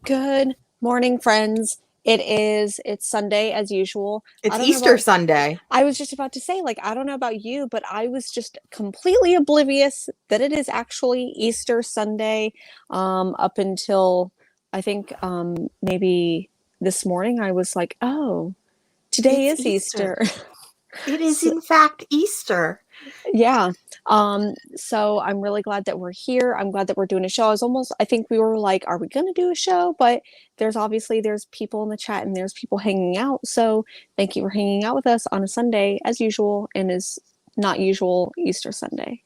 Good morning, friends. It's Sunday as usual. I It's don't know Easter about, Sunday. I was just about to say, like, I don't know about you, but I was just completely oblivious that it is actually Easter Sunday. Up until I think maybe this morning, I was like, oh, today It's is Easter. Easter. It is, So, in fact, Easter. yeah. So I'm really glad that we're here. I'm glad that we're doing a show. I think we were like, are we gonna do a show? But there's people in the chat and there's people hanging out. So thank you for hanging out with us on a Sunday as usual and is not usual Easter Sunday.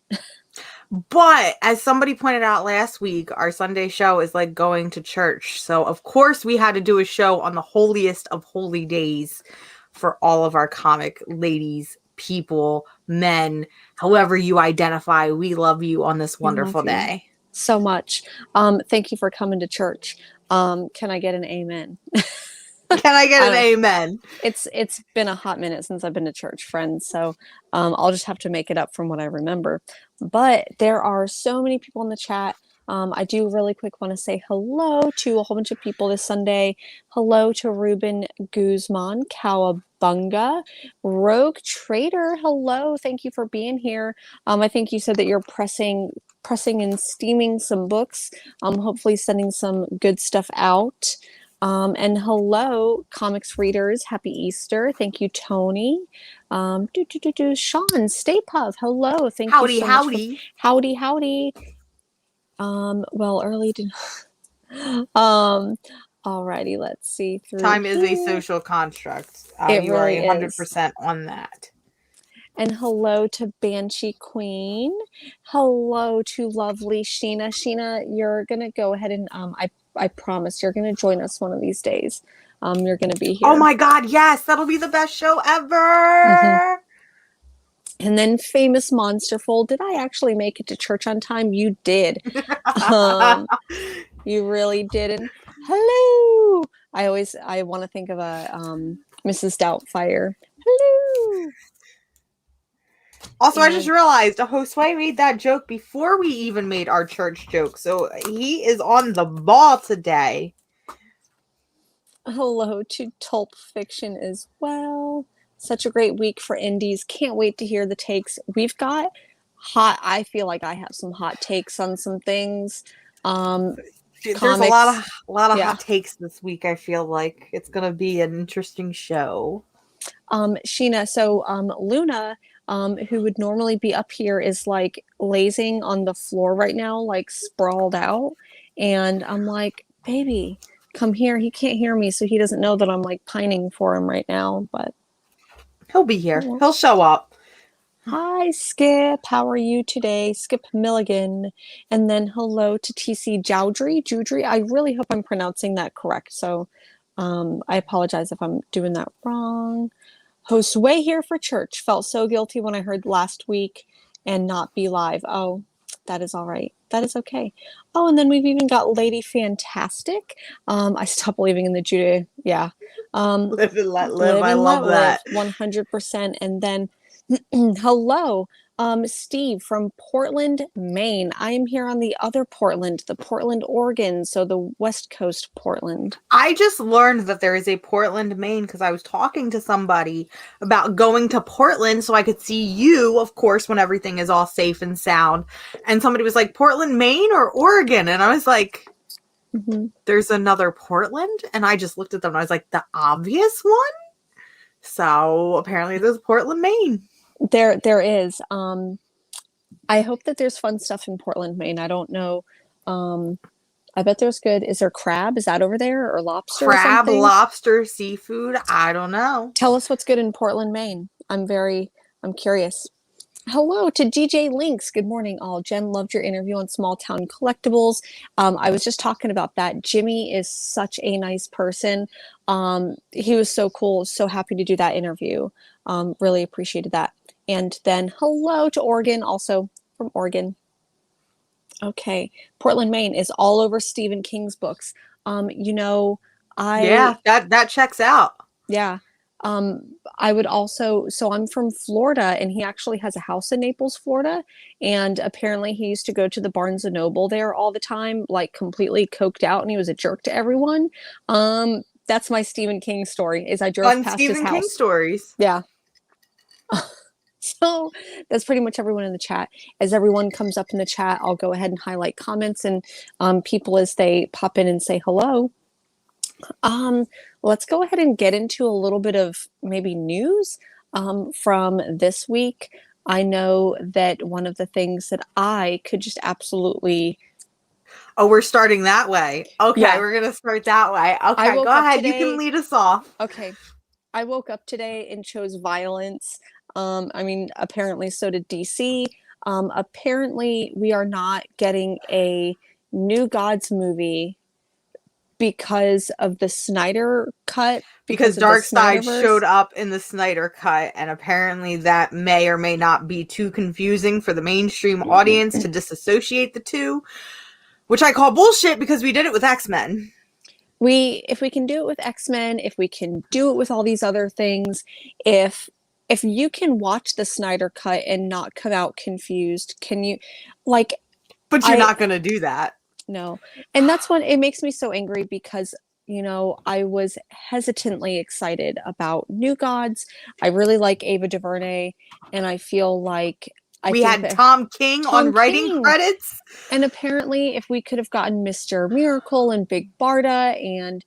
But as somebody pointed out last week, our Sunday show is like going to church. So, of course, we had to do a show on the holiest of holy days for all of our comic ladies, people, men, however you identify. We love you on this We love wonderful you day. so much. Thank you for coming to church. Can I get an amen? Can I get I an don't amen? It's been a hot minute since I've been to church, friends, so I'll just have to make it up from what I remember. But there are so many people in the chat. I do really quick want to say hello to a whole bunch of people this Sunday. Hello to Ruben Guzman, Cowabunga, Rogue Trader. Hello, thank you for being here. I think you said that you're pressing and steaming some books. Hopefully sending some good stuff out. And hello, comics readers. Happy Easter. Thank you, Tony. Sean, Stay Puff. Hello. Thank you Howdy, so much for howdy. howdy, howdy. Well, early to um, alrighty, let's see through Time is a here. social construct. It You are really is. 100% on that. And hello to Banshee Queen. Hello to lovely Sheena. Sheena, you're gonna go ahead and I promise you're gonna join us one of these days. You're gonna be Oh here. my God, yes, that'll be the best show Hmm. ever. And then famous Monsterful. Did I actually make it to church on time? You did. Um, you really did. And hello. I want to think of a Mrs. Doubtfire. Hello. Also, I just And realized Josue made that joke before we even made our church joke, so he is on the ball today. hello to Tulp Fiction as well. Such a great week for indies. Can't wait to hear the takes. We've got I feel like I have some hot takes on some things. Um, There's a lot comics. of Yeah. hot takes this week. I feel like it's gonna be an interesting show. Sheena, so Luna, who would normally be up here, is like lazing on the floor right now, like sprawled out. And I'm like, baby, come here. He can't hear me, so he doesn't know that I'm like pining for him right now. But He'll be here. oh, He'll show up. hi, Skip. How are you today? Skip Milligan. And then hello to TC Joudry. Joudry. I really hope I'm pronouncing that correct. So I apologize if I'm doing that wrong. Host way here for church. Felt so guilty when I heard last week and not be live. Oh, that is all right. That is okay. Oh, and then we've even got Lady Fantastic. I stopped believing in the Judah. Yeah. Um, Live and let live. live I and love let live that. 100%. And then hello, Steve from Portland, Maine. I am here on the other Portland, the Portland, Oregon, so the West Coast Portland. I just learned that there is a Portland, Maine, because I was talking to somebody about going to Portland so I could see you, of course, when everything is all safe and sound. And somebody was like, Portland, Maine or Oregon? And I was like, there's another Portland? And I just looked at them and I was like, the obvious one? So apparently there's Portland, Maine. There is. I hope that there's fun stuff in Portland, Maine. I don't know. I bet there's good. Is there crab? Is that over there or lobster or Crab, something? lobster, seafood. I don't know. Tell us what's good in Portland, Maine. I'm curious. Hello to DJ Links. Good morning, all. Jen, loved your interview on small town collectibles. I was just talking about that. Jimmy is such a nice person. He was so cool. So happy to do that interview. Really appreciated that. And then hello to Oregon, also from Oregon. Okay, Portland, Maine is all over Stephen King's books. You know, I Yeah, that checks out. yeah, I would also, so I'm from Florida, and he actually has a house in Naples, Florida. And apparently he used to go to the Barnes and Noble there all the time, like completely coked out, and he was a jerk to everyone. That's my Stephen King story, is I drove Fun past his Stephen King house. stories. Yeah. So that's pretty much everyone in the chat. As everyone comes up in the chat, I'll go ahead and highlight comments and people as they pop in and say hello. Let's go ahead and get into a little bit of maybe news from this week. I know that one of the things that I could just absolutely. Oh, we're starting that way. Okay, Yeah. we're going to start that way. I Okay, woke go up ahead. You today. can lead us off. Okay. I woke up today and chose violence. I mean, apparently so did DC. Apparently we are not getting a New Gods movie because of the Snyder cut, Because of the Darkseid showed Snyderverse. up in the Snyder cut, and apparently that may or may not be too confusing for the mainstream audience to disassociate the two, which I call bullshit because we did it with X-Men. If we can do it with X-Men, if we can do it with all these other things, if you can watch the Snyder cut and not come out confused, can you, like, But you're not going to do that. No. And that's what it makes me so angry, because I was hesitantly excited about New Gods. I really like Ava DuVernay, and I feel like we had Tom King on writing credits. And apparently, if we could have gotten Mr. Miracle and Big Barda and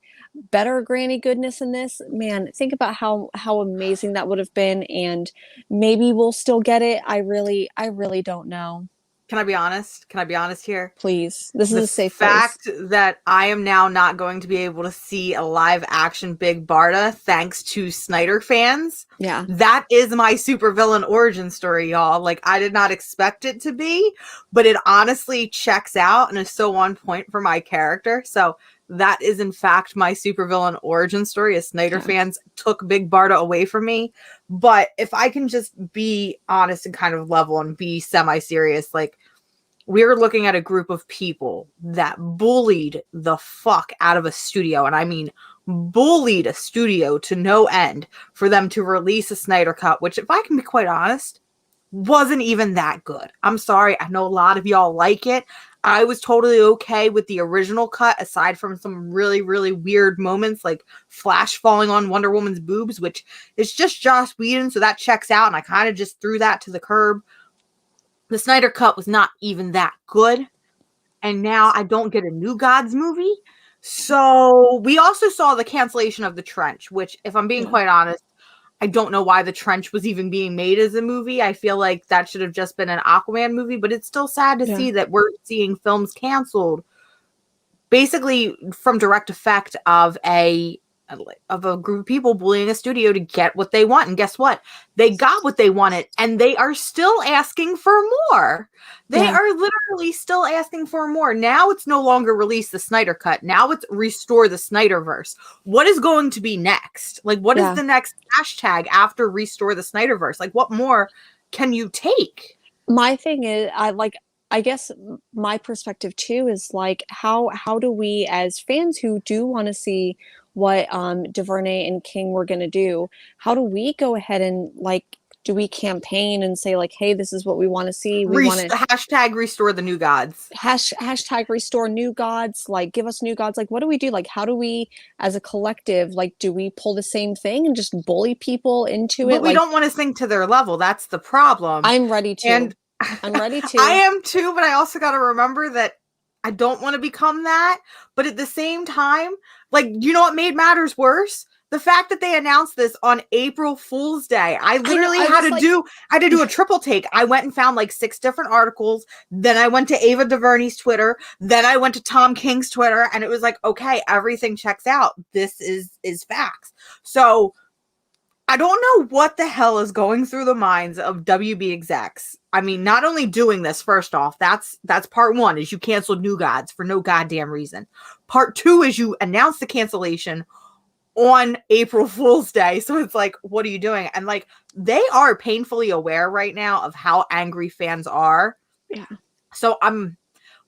better Granny Goodness in this, man, think about how amazing that would have been. And maybe we'll still get it. I really don't know. Can I be honest? Can I be honest here? Please. This is a safe place. The fact place. that I am now not going to be able to see a live action Big Barda thanks to Snyder fans. Yeah. That is my supervillain origin story, y'all. Like, I did not expect it to be, but it honestly checks out and is so on point for my character. So that is in fact my supervillain origin story, as Snyder fans took Big Barda away from me. But if I can just be honest and kind of level and be semi-serious, like, we're looking at a group of people that bullied the fuck out of a studio. And I mean, bullied a studio to no end for them to release a Snyder Cut, which, if I can be quite honest, wasn't even that good. I'm sorry. I know a lot of y'all like it. I was totally okay with the original cut, aside from some really, really weird moments like Flash falling on Wonder Woman's boobs, which is just Joss Whedon, so that checks out, and I kind of just threw that to the curb. The Snyder Cut was not even that good, and now I don't get a New Gods movie. So we also saw the cancellation of The Trench, which, if I'm being quite honest, I don't know why The Trench was even being made as a movie. I feel like that should have just been an Aquaman movie, but it's still sad to see that we're seeing films canceled basically from direct effect of a group of people bullying a studio to get what they want. And guess what? They got what they wanted, and they are still asking for more. They are literally still asking for more. Now it's no longer release the Snyder Cut. Now it's restore the Snyderverse. What is going to be next? Like, what is the next hashtag after restore the Snyderverse? Like, what more can you take? My thing is, I guess my perspective too is like, how do we, as fans who do want to see what DuVernay and King were going to do, how do we go ahead and, like, do we campaign and say, like, hey, this is what we want to see? We want to hashtag restore the New Gods. Hashtag restore New Gods. Like, give us New Gods. Like, what do we do? Like, how do we, as a collective, like, do we pull the same thing and just bully people into it? But we don't want to sink to their level. That's the problem. I'm ready to. And I'm ready to. I am too, but I also got to remember that I don't want to become that. But at the same time, like, you know what made matters worse? The fact that they announced this on April Fool's Day. I literally had to do a triple take. I went and found like 6 different articles. Then I went to Ava DuVernay's Twitter. Then I went to Tom King's Twitter, and it was like, okay, everything checks out. This is facts. So I don't know what the hell is going through the minds of WB execs. I mean, not only doing this, first off, that's part 1, is you canceled New Gods for no goddamn reason. Part 2 is you announced the cancellation on April Fool's Day. So it's like, what are you doing? And like, they are painfully aware right now of how angry fans are. Yeah. So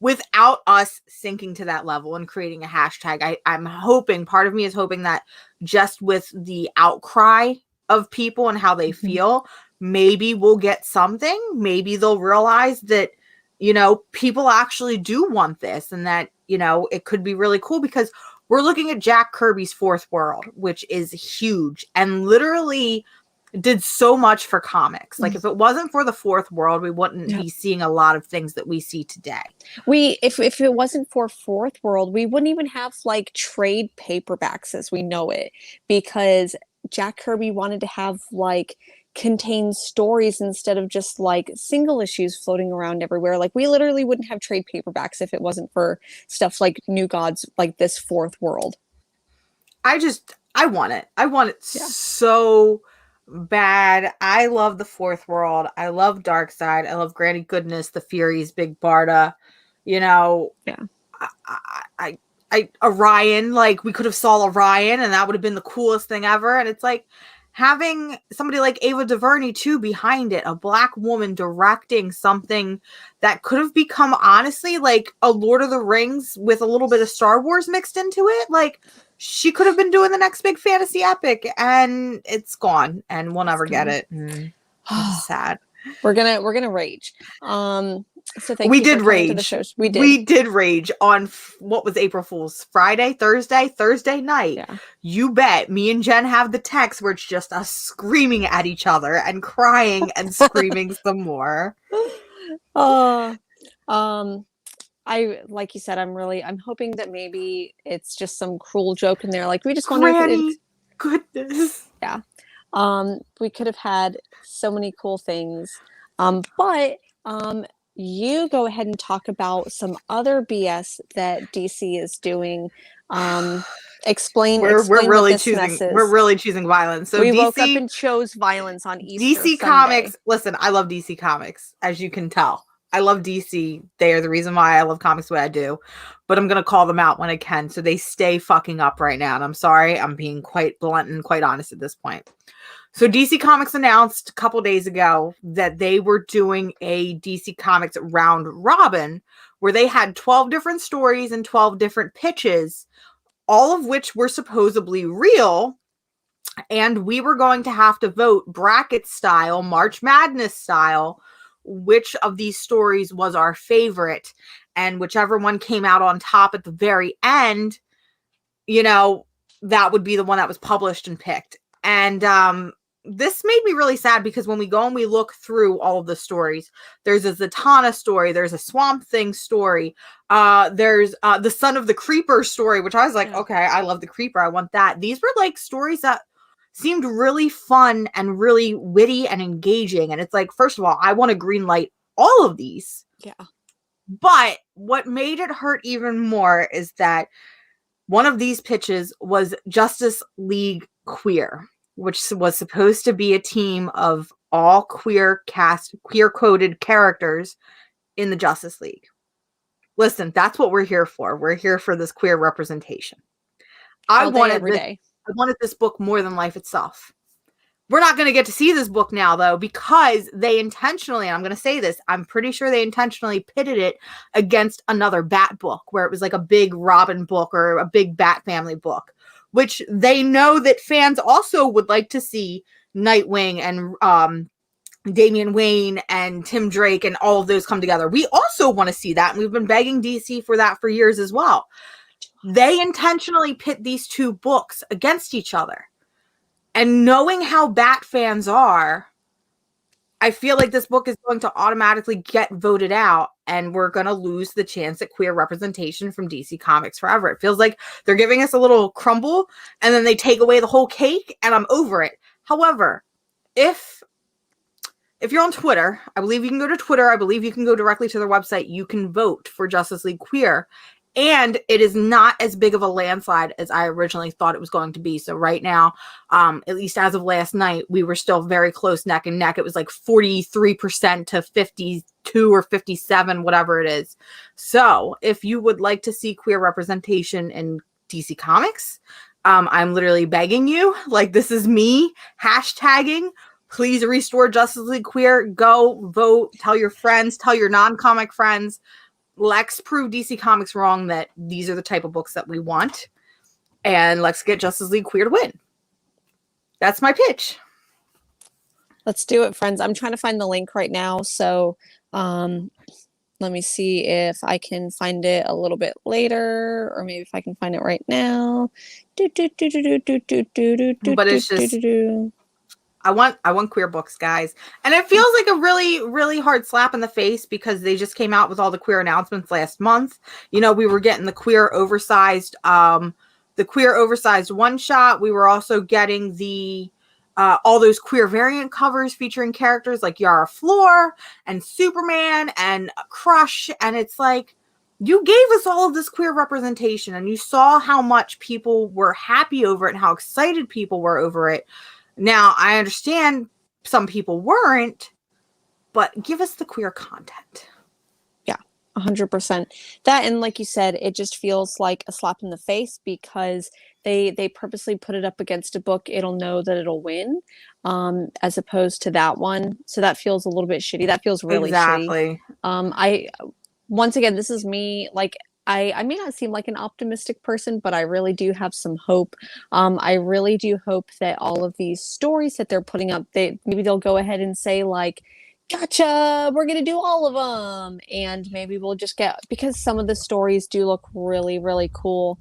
without us sinking to that level and creating a hashtag. I'm hoping, part of me is hoping that just with the outcry of people and how they feel, maybe we'll get something. Maybe they'll realize that, you know, people actually do want this, and that, you know, it could be really cool, because we're looking at Jack Kirby's Fourth World, which is huge and literally did so much for comics. Like, if it wasn't for the Fourth World, we wouldn't be seeing a lot of things that we see today. If it wasn't for Fourth World, we wouldn't even have like trade paperbacks as we know it, because Jack Kirby wanted to have like contain stories instead of just like single issues floating around everywhere. Like, we literally wouldn't have trade paperbacks if it wasn't for stuff like New Gods, like this Fourth World. I want it. I want it so bad. I love the Fourth World. I love Darkseid. I love Granny Goodness, the Furies, Big Barda. You know, I Orion. Like, we could have saw Orion, and that would have been the coolest thing ever. And it's like, having somebody like Ava DuVernay too behind it, a Black woman directing something that could have become, honestly, like a Lord of the Rings with a little bit of Star Wars mixed into it. Like, she could have been doing the next big fantasy epic, and it's gone, and we'll never get it. It's sad. We're gonna rage. So thank we you did for coming to the rage. show. We did rage on what was April Fool's Friday, Thursday night. Yeah. You bet. Me and Jen have the text where it's just us screaming at each other and crying and screaming some more. I, like you said, I'm hoping that maybe it's just some cruel joke in there. Like, we just Granny Goodness. Yeah. We could have had so many cool things. But you go ahead and talk about some other BS that DC is doing. Explain We're really what this mess is. We're really choosing violence. So we DC, woke up and chose violence on Easter DC Sunday. Comics. Listen, I love DC Comics, as you can tell. I love DC. They are the reason why I love comics the way I do. But I'm going to call them out when I can. So they stay fucking up right now. And I'm sorry. I'm being quite blunt and quite honest at this point. So DC Comics announced a couple days ago that they were doing a DC Comics round robin where they had 12 different stories and 12 different pitches, all of which were supposedly real. And we were going to have to vote bracket style, March Madness style, which of these stories was our favorite. And whichever one came out on top at the very end, you know, that would be the one that was published and picked. And this made me really sad, because when we go and we look through all of the stories, there's a Zatanna story, there's a Swamp Thing story, there's the Son of the Creeper story, which I was like, okay, I love the Creeper, I want that. These were like stories that seemed really fun and really witty and engaging. And it's like, first of all, I want to green light all of these. Yeah. But what made it hurt even more is that one of these pitches was Justice League Queer, which was supposed to be a team of all queer coded characters in the Justice League. Listen, that's what we're here for. We're here for this queer representation. I wanted this book more than life itself. We're not going to get to see this book now, though, because they intentionally, and I'm going to say this, I'm pretty sure they intentionally pitted it against another Bat book, where it was like a big Robin book or a big Bat family book, which they know that fans also would like to see Nightwing and Damian Wayne and Tim Drake and all of those come together. We also want to see that, and we've been begging DC for that for years as well. They intentionally pit these two books against each other. And knowing how Bat fans are, I feel like this book is going to automatically get voted out, and we're going to lose the chance at queer representation from DC Comics forever. It feels like they're giving us a little crumble, and then they take away the whole cake, and I'm over it. However, if you're on Twitter, I believe you can go to Twitter. I believe you can go directly to their website. You can vote for Justice League Queer. And it is not as big of a landslide as I originally thought it was going to be. So right now, at least as of last night, we were still very close neck and neck. It was like 43% to 52 or 57, whatever it is. So if you would like to see queer representation in DC Comics, I'm literally begging you, like, this is me hashtagging, please restore Justice League Queer. Go vote, tell your friends, tell your non-comic friends. let's prove DC Comics wrong that these are the type of books that we want, and let's get Justice League Queer to win. That's my pitch. Let's do it, friends. I'm trying to find the link right now, so let me see if I can find it a little bit later, or maybe if I can find it right now. But it's just, I want queer books, guys. And it feels like a really, really hard slap in the face because they just came out with all the queer announcements last month. You know, we were getting the queer oversized one shot. We were also getting the all those queer variant covers featuring characters like Yara Flor and Superman and Crush. And it's like, you gave us all of this queer representation, and you saw how much people were happy over it and how excited people were over it. Now, I understand some people weren't, but give us the queer content. Yeah, 100%. That, and like you said, it just feels like a slap in the face because they purposely put it up against a book it'll know that it'll win, as opposed to that one. So that feels a little bit shitty. That feels really shitty. Once again, this is me, like, I may not seem like an optimistic person, but I really do have some hope. I really do hope that all of these stories that they're putting up, maybe they'll go ahead and say like, gotcha, we're going to do all of them. And maybe we'll just get, because some of the stories do look really, really cool.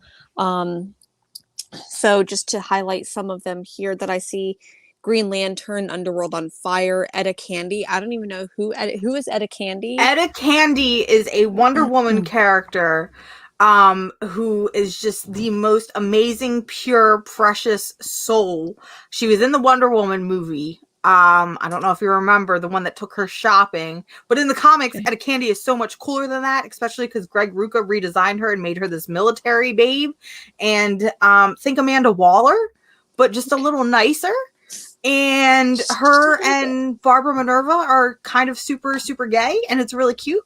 So just to highlight some of them here that I see: Green Lantern, Underworld on Fire, Etta Candy. I don't even know who is Etta Candy. Etta Candy is a Wonder Woman character who is just the most amazing, pure, precious soul. She was in the Wonder Woman movie. I don't know if you remember the one that took her shopping, but in the comics, Etta Candy is so much cooler than that, especially because Greg Rucka redesigned her and made her this military babe. And think Amanda Waller, but just a little nicer. And her and Barbara Minerva are kind of super, super gay, and it's really cute.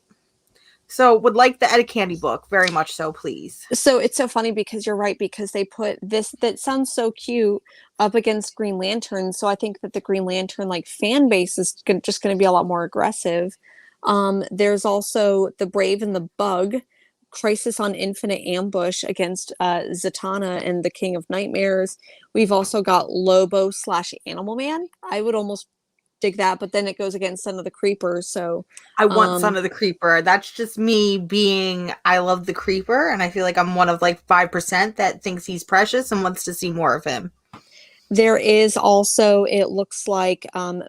So would like the Etta Candy book very much so, please. So it's so funny because you're right, because they put this that sounds so cute up against Green Lantern. So I think that the Green Lantern like fan base is just going to be a lot more aggressive. There's also The Brave and the Bug, Crisis on Infinite Ambush against Zatanna and the King of Nightmares. We've also got Lobo / Animal Man. I would almost dig that, but then it goes against Son of the Creeper. So I want Son of the Creeper. That's just me being, I love the Creeper, and I feel like I'm one of like 5% that thinks he's precious and wants to see more of him. There is also, it looks like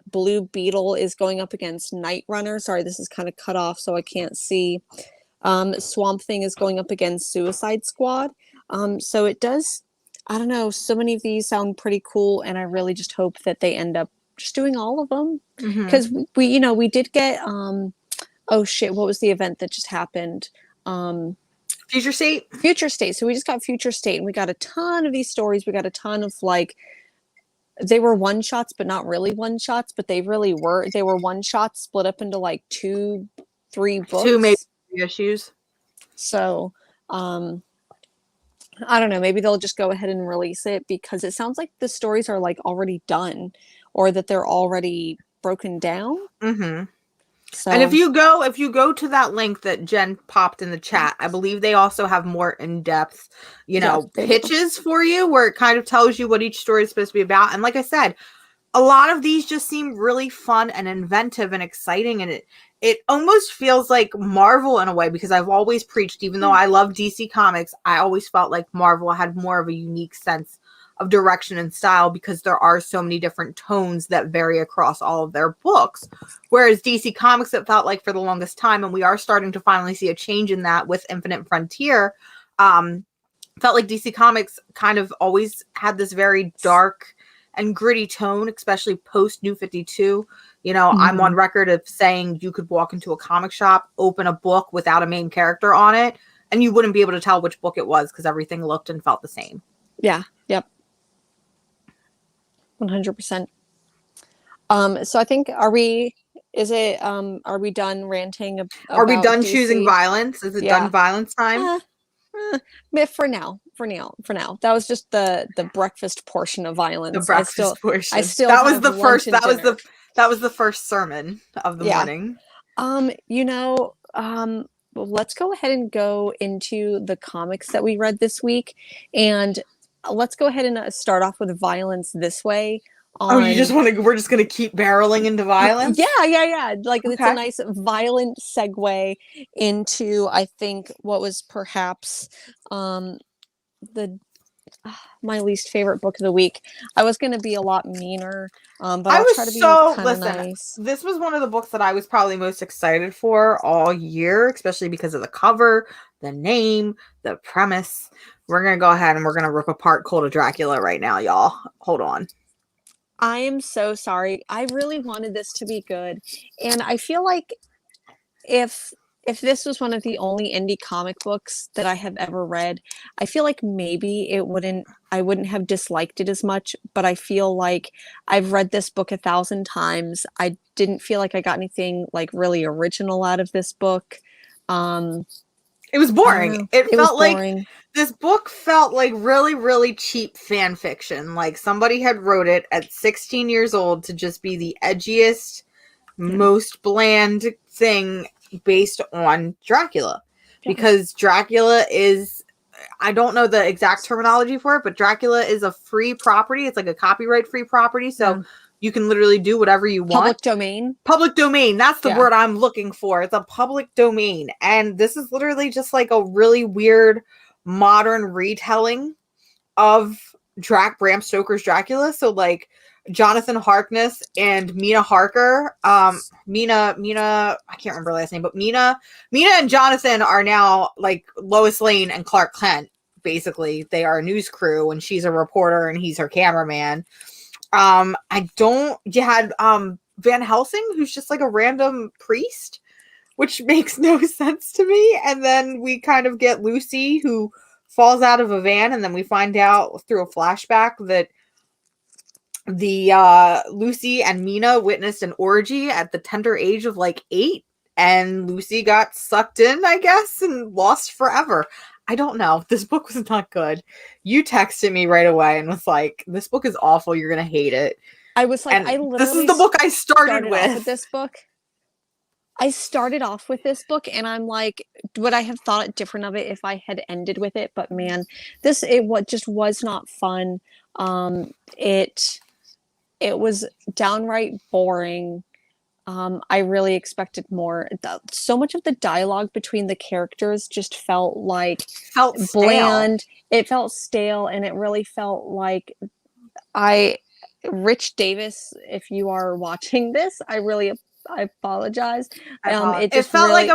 Blue Beetle is going up against Night Runner. Sorry, this is kind of cut off, so I can't see. Swamp Thing is going up against Suicide Squad. So it does, I don't know, so many of these sound pretty cool, and I really just hope that they end up just doing all of them. Because we did get, oh shit, what was the event that just happened? Future State? Future State. So we just got Future State, and we got a ton of these stories. We got a ton of like, they were one shots, but not really one shots, but they really were. They were one shots split up into like 2-3 books. 2 maybe issues. So I don't know, maybe they'll just go ahead and release it, because it sounds like the stories are like already done, or that they're already broken down. So, and if you go to that link that Jen popped in the chat, I believe they also have more in-depth, pitches for you, where it kind of tells you what each story is supposed to be about. And like I said, a lot of these just seem really fun and inventive and exciting, and it almost feels like Marvel in a way, because I've always preached, even though I love DC Comics, I always felt like Marvel had more of a unique sense of direction and style, because there are so many different tones that vary across all of their books. Whereas DC Comics, it felt like for the longest time, and we are starting to finally see a change in that with Infinite Frontier, felt like DC Comics kind of always had this very dark and gritty tone, especially post New 52. I'm on record of saying you could walk into a comic shop, open a book without a main character on it, and you wouldn't be able to tell which book it was, because everything looked and felt the same. Yeah. Yep. 100%. So I think, are we done ranting about Are we done DC? choosing violence? Is it done violence time? For now. That was just the breakfast portion of violence. The breakfast portion. That was the first sermon of the morning. let's go ahead and go into the comics that we read this week. And let's go ahead and start off with Violence This Way. Oh, you just want to, we're just going to keep barreling into violence? Yeah. Like, it's a Okay. nice violent segue into, I think, what was perhaps the my least favorite book of the week. I was going to be a lot meaner, but I'll try to be kind of nice. This was one of the books that I was probably most excited for all year, especially because of the cover, the name, the premise. We're going to go ahead and we're going to rip apart Cult of Dracula right now, y'all. Hold on. I am so sorry. I really wanted this to be good. And I feel like if this was one of the only indie comic books that I have ever read, I feel like maybe I wouldn't have disliked it as much, but I feel like I've read this book 1,000 times. I didn't feel like I got anything like really original out of this book. It was boring. It felt boring. Like this book felt like really, really cheap fan fiction. Like somebody had wrote it at 16 years old to just be the edgiest, most bland thing based on Dracula. Because Dracula is, I don't know the exact terminology for it, but Dracula is a free property. It's like a copyright free property. So you can literally do whatever you want. Public domain. Public domain. That's the word I'm looking for. It's a public domain. And this is literally just like a really weird modern retelling of Bram Stoker's Dracula. So like Jonathan Harkness and Mina Harker. Mina, I can't remember her last name, but Mina and Jonathan are now like Lois Lane and Clark Kent. Basically, they are a news crew and she's a reporter and he's her cameraman. You had Van Helsing, who's just like a random priest, which makes no sense to me. And then we kind of get Lucy, who falls out of a van, and then we find out through a flashback that the Lucy and Mina witnessed an orgy at the tender age of like 8, and Lucy got sucked in, I guess, and lost forever. I don't know. This book was not good. You texted me right away and was like, this book is awful. You're going to hate it. I was like, this is the book I started with. This book. I started off with this book and I'm like, would I have thought different of it if I had ended with it? But man, it just was not fun. It was downright boring. I really expected more. So much of the dialogue between the characters just felt bland. It felt stale, and it really felt like Rich Davis, if you are watching this, I apologize. It felt like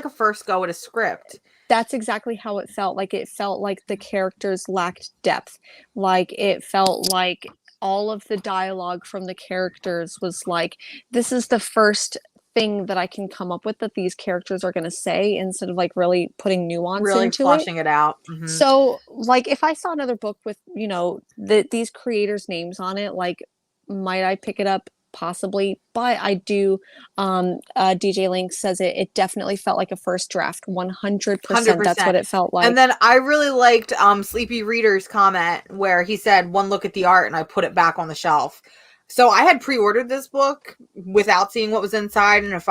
a first go at a script. That's exactly how it felt. Like it felt like the characters lacked depth. Like it felt like all of the dialogue from the characters was like, this is the first thing that I can come up with that these characters are going to say, instead of like really putting nuance into it. Really fleshing it out. Mm-hmm. So like if I saw another book with, these creators' names on it, like might I pick it up? Possibly, but I do. DJ Link says it definitely felt like a first draft. 100%. That's what it felt like. And then I really liked Sleepy Reader's comment where he said, "One look at the art and I put it back on the shelf." So I had pre-ordered this book without seeing what was inside, and if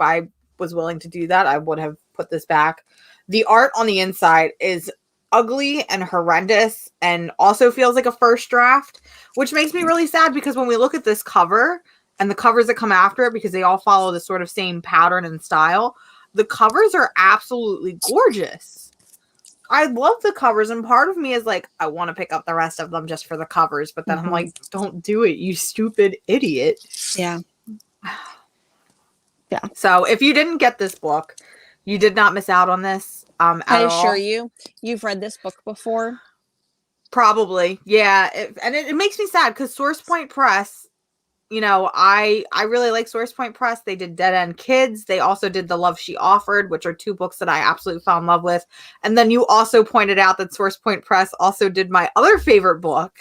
I was willing to do that, I would have put this back. The art on the inside is ugly and horrendous and also feels like a first draft, which makes me really sad, because when we look at this cover and the covers that come after it, because they all follow the sort of same pattern and style, the covers are absolutely gorgeous. I love the covers, and part of me is like, I want to pick up the rest of them just for the covers, but then I'm like, don't do it, you stupid idiot. Yeah. So if you didn't get this book, you did not miss out on this. I assure you, you've read this book before. Probably, yeah. It makes me sad because Source Point Press, I really like Source Point Press. They did Dead End Kids. They also did The Love She Offered, which are 2 books that I absolutely fell in love with. And then you also pointed out that Source Point Press also did my other favorite book,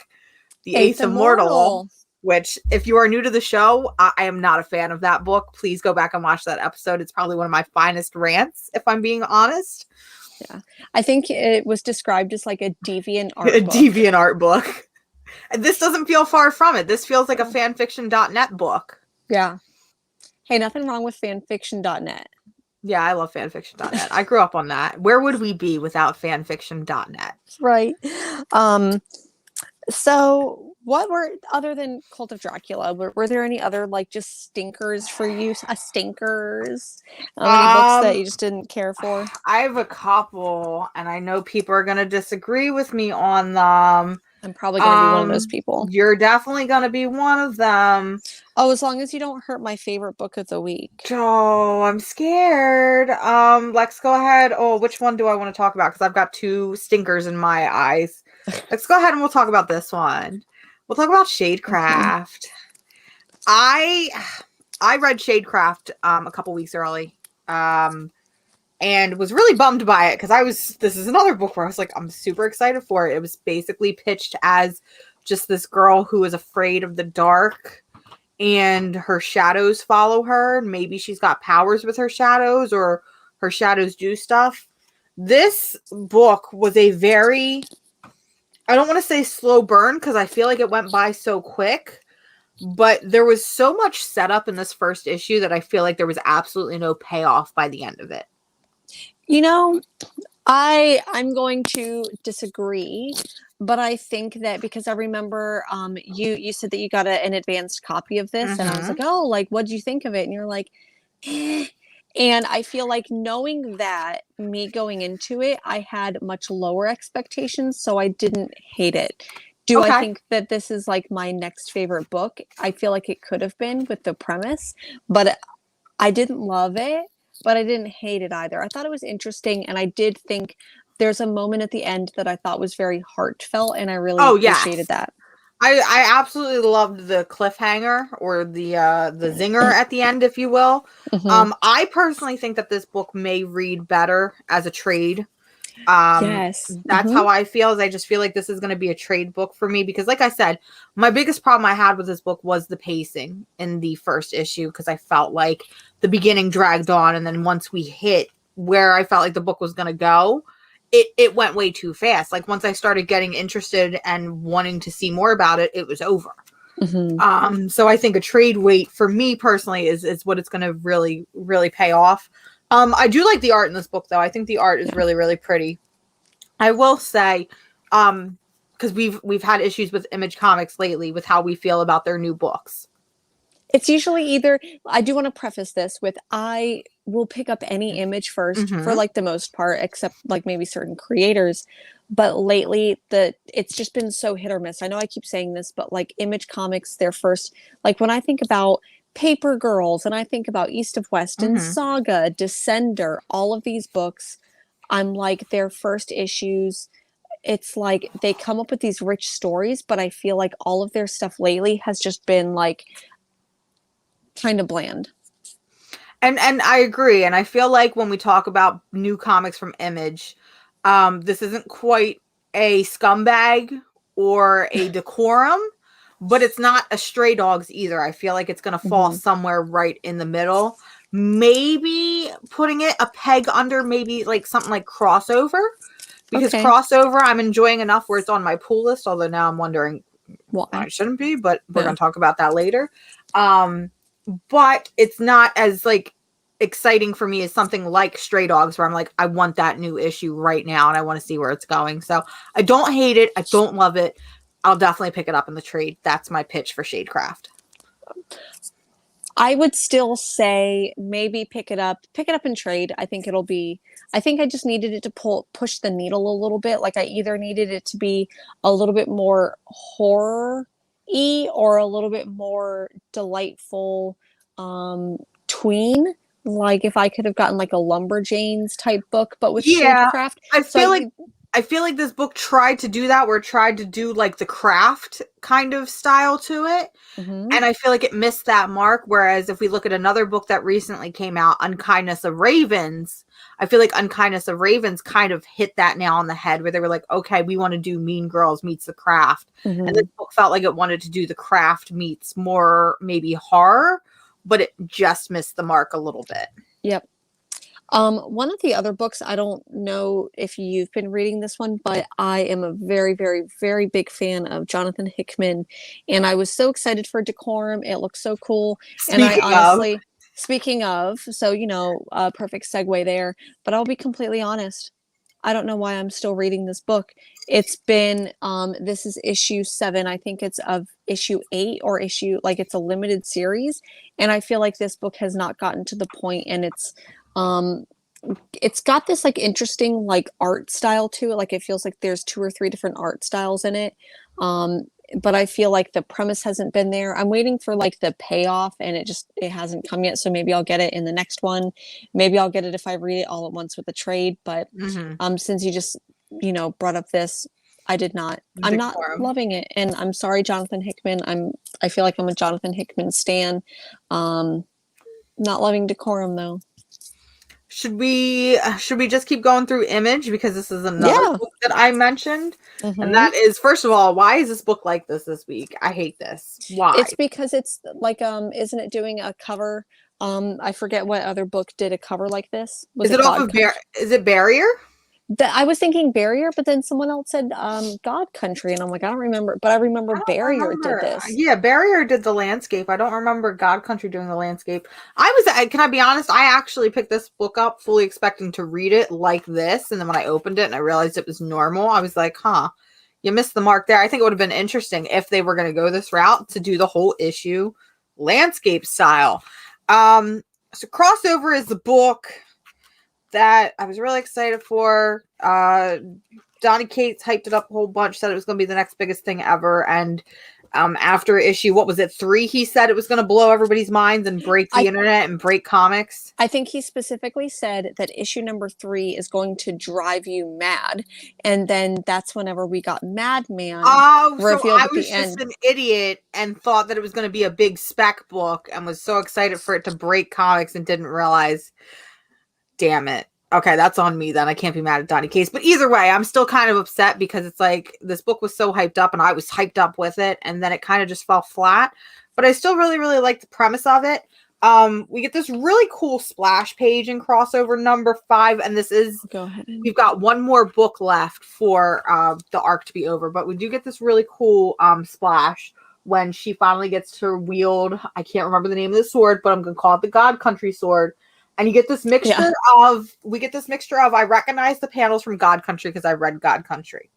The Eighth Immortal. Which, if you are new to the show, I am not a fan of that book. Please go back and watch that episode. It's probably one of my finest rants, if I'm being honest. Yeah. I think it was described as like a deviant art book. Deviant art book. And this doesn't feel far from it. This feels like a fanfiction.net book. Yeah. Hey, nothing wrong with fanfiction.net. Yeah, I love fanfiction.net. I grew up on that. Where would we be without fanfiction.net? Right. Um, so what were, other than Cult of Dracula, were there any other like just stinkers for you? Stinkers? Any books that Um, you just didn't care for? I have a couple, and I know people are gonna disagree with me on them. I'm probably going to be one of those people. You're definitely gonna be one of them. Oh, as long as you don't hurt my favorite book of the week. Oh, I'm scared. Let's go ahead. Oh, which one do I want to talk about? Because I've got two stinkers in my eyes. Let's go ahead and we'll talk about this one. We'll talk about Shadecraft. I read Shadecraft a couple weeks early. And was really bummed by it because this is another book where I was like, I'm super excited for it. It was basically pitched as just this girl who is afraid of the dark and her shadows follow her. Maybe she's got powers with her shadows or her shadows do stuff. This book was a very, I don't want to say slow burn because I feel like it went by so quick, but there was so much setup in this first issue that I feel like there was absolutely no payoff by the end of it. You know, I'm going to disagree, but I think that because I remember you said that you got an advanced copy of this, and I was like, oh, like what did you think of it? And you're like, eh. And I feel like knowing that, me going into it, I had much lower expectations, so I didn't hate it. Do I think that this is like my next favorite book? I feel like it could have been with the premise, but I didn't love it, but I didn't hate it either. I thought it was interesting, and I did think there's a moment at the end that I thought was very heartfelt, and I really appreciated that. I absolutely loved the cliffhanger or the zinger at the end, if you will. Mm-hmm. I personally think that this book may read better as a trade. Yes. That's how I feel. Is I just feel like this is going to be a trade book for me because, like I said, my biggest problem I had with this book was the pacing in the first issue because I felt like the beginning dragged on, and then once we hit where I felt like the book was going to go, it went way too fast. Like once I started getting interested and wanting to see more about it, it was over. Mm-hmm. So I think a trade weight for me personally is what it's going to really, really pay off. I do like the art in this book, though. I think the art is really, really pretty. I will say, because we've had issues with Image Comics lately with how we feel about their new books. It's usually either, I do want to preface this with, I will pick up any Image first for like the most part, except like maybe certain creators. But lately, it's just been so hit or miss. I know I keep saying this, but like Image Comics, their first, like when I think about Paper Girls and I think about East of West and Saga, Descender, all of these books, I'm like their first issues. It's like they come up with these rich stories, but I feel like all of their stuff lately has just been like kind of bland. And I agree. And I feel like when we talk about new comics from Image, this isn't quite a scumbag or a decorum, but it's not a Stray Dogs either. I feel like it's going to fall somewhere right in the middle. Maybe putting it a peg under maybe like something like Crossover. Because Crossover, I'm enjoying enough where it's on my pull list, although now I'm wondering why I shouldn't be, but we're going to talk about that later. But it's not as like exciting for me as something like Stray Dogs, where I'm like, I want that new issue right now and I want to see where it's going. So I don't hate it. I don't love it. I'll definitely pick it up in the trade. That's my pitch for Shadecraft. I would still say maybe pick it up and trade. I think I just needed it to push the needle a little bit. Like I either needed it to be a little bit more horror-y or a little bit more delightful tween. Like if I could have gotten like a Lumberjanes type book, but with Shadecraft. I feel like this book tried to do that, where it tried to do like the craft kind of style to it. And I feel like it missed that mark. Whereas if we look at another book that recently came out, Unkindness of Ravens, I feel like Unkindness of Ravens kind of hit that nail on the head, where they were like, okay, we want to do Mean Girls meets the craft. And this book felt like it wanted to do the craft meets more maybe horror, but it just missed the mark a little bit. Yep. One of the other books, I don't know if you've been reading this one, but I am a very, very, very big fan of Jonathan Hickman, and I was so excited for Decorum. It looks so cool. And I honestly, Speaking of, so perfect segue there, but I'll be completely honest. I don't know why I'm still reading this book. It's been this is issue 7. I think it's of issue 8 or issue, like, it's a limited series, and I feel like this book has not gotten to the point, and um it's got this like interesting like art style to it. Like, it feels like there's 2 or 3 different art styles in it. Um but I feel like the premise hasn't been there. I'm waiting for like the payoff, and it hasn't come yet. So maybe I'll get it in the next one. Maybe I'll get it if I read it all at once with the trade. But Mm-hmm. since you just brought up this, I'm not Decorum. loving it. And I'm sorry, Jonathan Hickman. I feel like I'm a Jonathan Hickman stan. Not loving Decorum though. Should we just keep going through Image, because this is another Yeah. book that I mentioned, and Hmm. that is, first of all, why is this book like this week? I hate this. Why? It's because it's like, isn't it doing a cover? I forget what other book did a cover like this. Was Is it it off God of Country? Is it Barrier? I was thinking Barrier, but then someone else said God Country, and I'm like, I don't remember, but I remember I don't Barrier did remember. this. Yeah, Barrier did the landscape. I don't remember God Country doing the landscape. Can I be honest? I actually picked this book up fully expecting to read it like this. And then when I opened it and I realized it was normal, I was like, huh, you missed the mark there. I think it would have been interesting if they were going to go this route to do the whole issue landscape style. So Crossover is the book that I was really excited for. Donny Cates hyped it up a whole bunch, said it was going to be the next biggest thing ever. And after issue, what was it, 3, he said it was going to blow everybody's minds and break the internet and break comics. I think he specifically said that issue number 3 is going to drive you mad. And then that's whenever we got Madman Oh, so revealed I at was the just end. an idiot and thought that it was going to be a big spec book and was so excited for it to break comics and didn't realize. Damn it. Okay, that's on me then. I can't be mad at Donny Case. But either way, I'm still kind of upset because it's like this book was so hyped up and I was hyped up with it, and then it kind of just fell flat. But I still really, really like the premise of it. We get this really cool splash page in Crossover number 5, and this is Go ahead. we've got one more book left for the arc to be over, but we do get this really cool splash when she finally gets to wield, I can't remember the name of the sword, but I'm gonna call it the God Country sword. And you get this mixture of, I recognize the panels from God Country because I read God Country.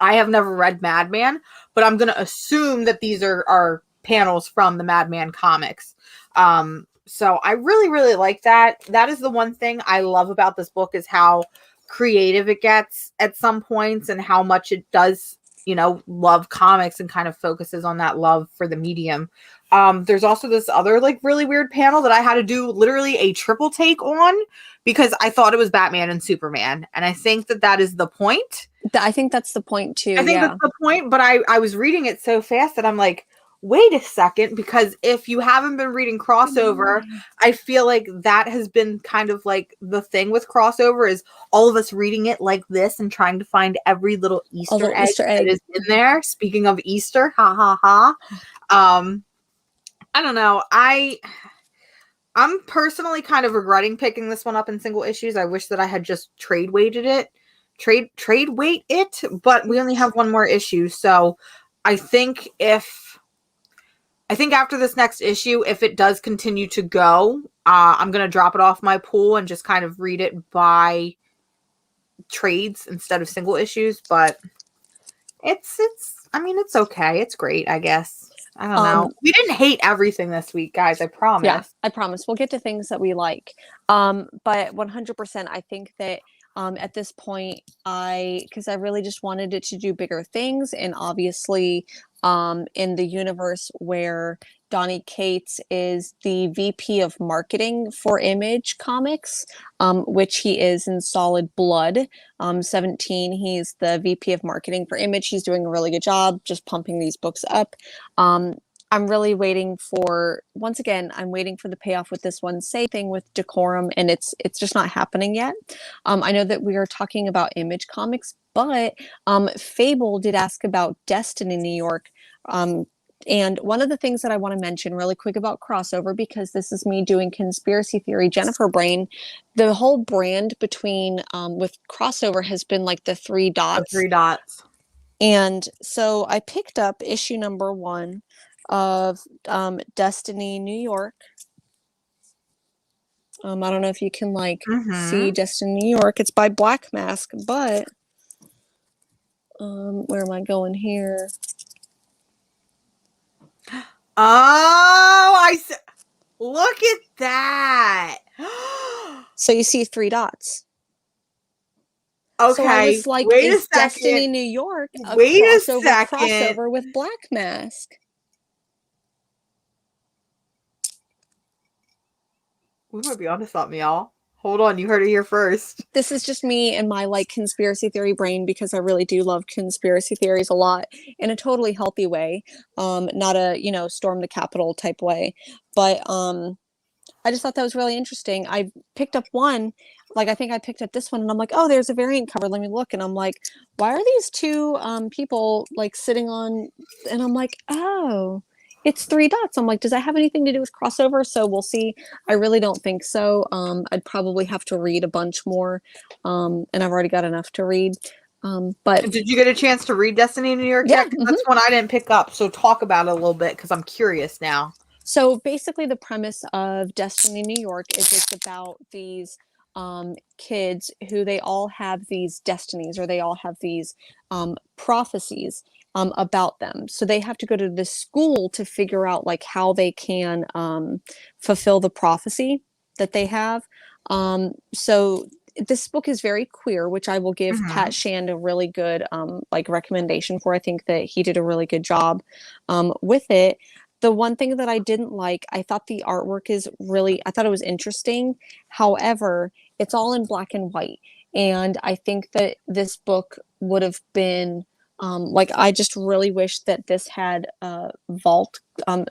I have never read Madman, but I'm going to assume that these are panels from the Madman comics. So I really, really like that. That is the one thing I love about this book, is how creative it gets at some points and how much it does, love comics and kind of focuses on that love for the medium. There's also this other like really weird panel that I had to do literally a triple take on because I thought it was Batman and Superman. And I think that is the point. I think that's the point too. I think that's the point, but I was reading it so fast that I'm like, wait a second, because if you haven't been reading Crossover, I feel like that has been kind of like the thing with Crossover, is all of us reading it like this and trying to find every little Easter egg that is in there. Speaking of Easter, ha ha ha. I don't know. I'm personally kind of regretting picking this one up in single issues. I wish that I had just trade weight it, but we only have one more issue. So I think after this next issue, if it does continue to go, I'm going to drop it off my pool and just kind of read it by trades instead of single issues. But it's okay. It's great, I guess. I don't know. We didn't hate everything this week, guys. I promise. Yeah, I promise. We'll get to things that we like. But 100%, I think that at this point, because I really just wanted it to do bigger things. And obviously, in the universe where Donny Cates is the VP of marketing for Image Comics, which he is in Solid Blood. 17, he's the VP of marketing for Image. He's doing a really good job just pumping these books up. I'm really waiting for, once again, I'm waiting for the payoff with this one. Same thing with Decorum, and it's just not happening yet. I know that we are talking about Image Comics, but Fable did ask about Destiny New York. And one of the things that I want to mention really quick about Crossover, because this is me doing conspiracy theory Jennifer brain, the whole brand between with Crossover has been like the 3 dots. The 3 dots. And so I picked up issue number 1 of Destiny New York. I don't know if you can like see Mm-hmm. Destiny New York. It's by Black Mask, but where am I going here? Oh, look at that. So you see 3 dots. So I Okay, was like, wait a is second. Destiny New York a Wait a second. crossover with Black Mask? We might be onto something, y'all. Hold on, you heard it here first. This is just me and my like conspiracy theory brain because I really do love conspiracy theories a lot in a totally healthy way. Not a, storm the Capitol type way. But I just thought that was really interesting. I picked up one, like I think I picked up this one and I'm like, oh, there's a variant cover. Let me look. And I'm like, why are these two people like sitting on, and I'm like, oh, it's 3 dots. I'm like, does that have anything to do with crossover? So we'll see. I really don't think so. I'd probably have to read a bunch more. And I've already got enough to read. But Did you get a chance to read Destiny New York yeah. yet? 'Cause that's one I didn't pick up. So talk about it a little bit because I'm curious now. So basically, the premise of Destiny New York is it's about these kids who they all have these destinies or they all have these prophecies about them. So they have to go to this school to figure out like how they can fulfill the prophecy that they have. So this book is very queer, which I will give Pat Shand a really good like recommendation for. I think that he did a really good job with it. The one thing that I didn't like, I thought the artwork I thought it was interesting. However, it's all in black and white. And I think that this book would have been, like, I just really wish that this had Vault,